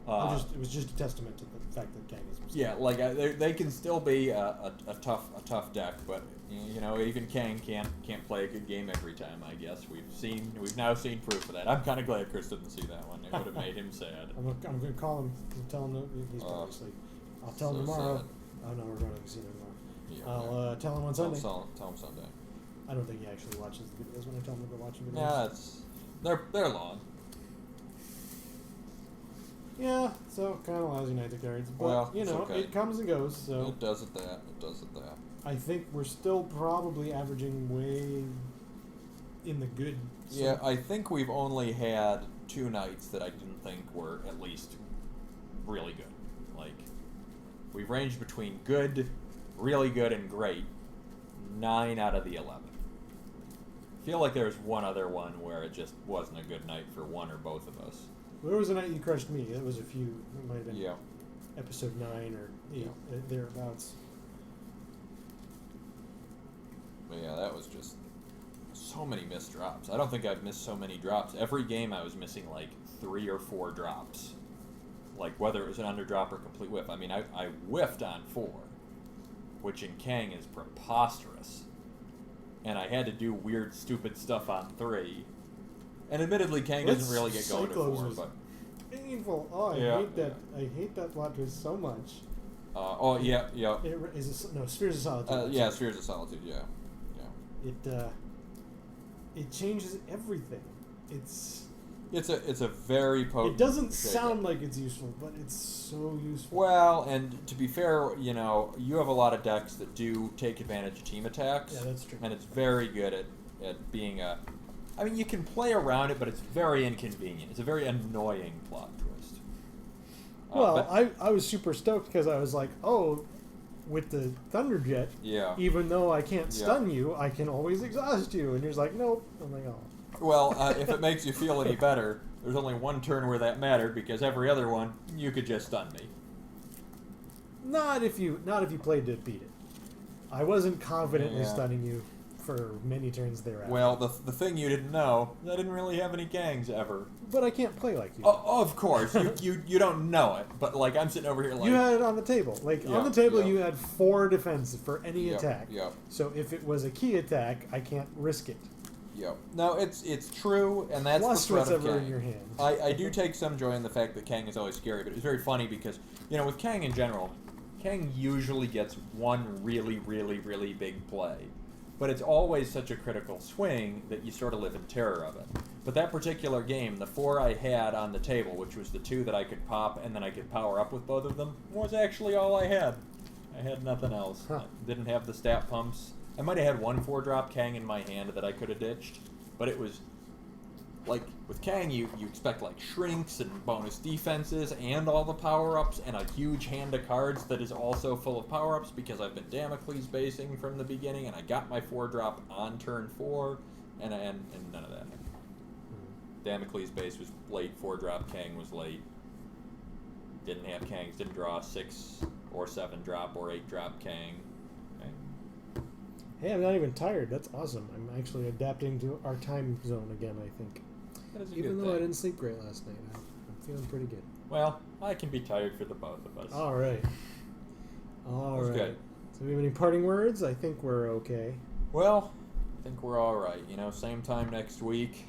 it was just a testament to the fact that Kang is... Yeah, like they can still be a tough deck, but you know, even Kang can't play a good game every time. I guess we've now seen proof of that. I'm kind of glad Chris didn't see that one. It would have made him sad. I'm going to call him and tell him that he's probably asleep. I'll tell him so tomorrow. sad. Oh no, we're going to the casino tomorrow. Yeah, I'll tell him on Sunday. Tell him Sunday. I don't think he actually watches the videos when I tell him to go watch the videos. Yeah, they're long. Yeah, so kind of lousy night to carries. But, Well, you it's know, okay. it comes and goes, so... It does at that. I think we're still probably averaging way in the good... Yeah, I think we've only had 2 nights that I didn't think were at least really good. Like, we've ranged between good, really good, and great 9 out of the 11. I feel like there was one other one where it just wasn't a good night for one or both of us. There was a night you crushed me. It was a few. It might have been Yeah. episode 9 or 8, thereabouts. But yeah, that was just so many missed drops. I don't think I've missed so many drops. Every game I was missing like 3 or 4 drops. Like whether it was an underdrop or complete whiff. I mean, I whiffed on 4, which in Kang is preposterous. And I had to do weird, stupid stuff on 3. And admittedly, Kang doesn't really get going to 4, but... Painful. Oh, I hate that. I hate that plot twist so much. Yeah. Spheres of Solitude. Yeah, Spheres of Solitude, yeah. It changes everything. It's a very potent... It doesn't shake-up. sound like it's useful, but it's so useful. Well, and to be fair, you know, you have a lot of decks that do take advantage of team attacks. Yeah, that's true. And it's very good at being a... I mean, you can play around it, but it's very inconvenient. It's a very annoying plot twist. Well, I was super stoked because I was like, oh, with the Thunderjet, even though I can't stun you, I can always exhaust you. And you're just like, nope. I'm like, oh. Well, if it makes you feel any better, there's only one turn where that mattered because every other one, you could just stun me. Not if you played to beat it. I wasn't confident in Yeah. stunning you for many turns thereafter. Well, the thing you didn't know, I didn't really have any Kangs ever. But I can't play like you. Of course, you don't know it, but like I'm sitting over here like... You had it on the table. Like, on the table you had 4 defenses for any attack. Yep. So if it was a key attack, I can't risk it. Yep. No, it's true, and that's Plus the threat of whatever Kang. in your hand. I do take some joy in the fact that Kang is always scary, but it's very funny because, you know, with Kang in general, Kang usually gets one really, really, really big play. But it's always such a critical swing that you sort of live in terror of it. But that particular game, the 4 I had on the table, which was the 2 that I could pop and then I could power up with both of them, was actually all I had. I had nothing else. Huh. I didn't have the stat pumps. I might have had one 4-drop Kang in my hand that I could have ditched, but it was like with Kang, you expect like shrinks and bonus defenses and all the power-ups and a huge hand of cards that is also full of power-ups because I've been Damocles basing from the beginning and I got my 4-drop on turn 4 and none of that happened. Damocles base was late, 4-drop Kang was late. Didn't have Kangs, didn't draw a 6 or 7-drop or 8-drop Kang. Okay. Hey, I'm not even tired. That's awesome. I'm actually adapting to our time zone again, I think. That is a Even good though I thing. didn't sleep great last night, I'm feeling pretty good. Well, I can be tired for the both of us. All right. All That's right. good. So we have any parting words? I think we're okay. Well, I think we're all right. You know, same time next week,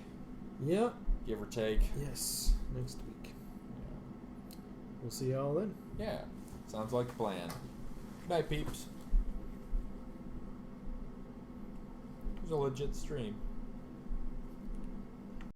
Yeah. give or take. Yes. Next week. We'll see y'all then. Yeah, sounds like a plan. Good night, peeps. It was a legit stream.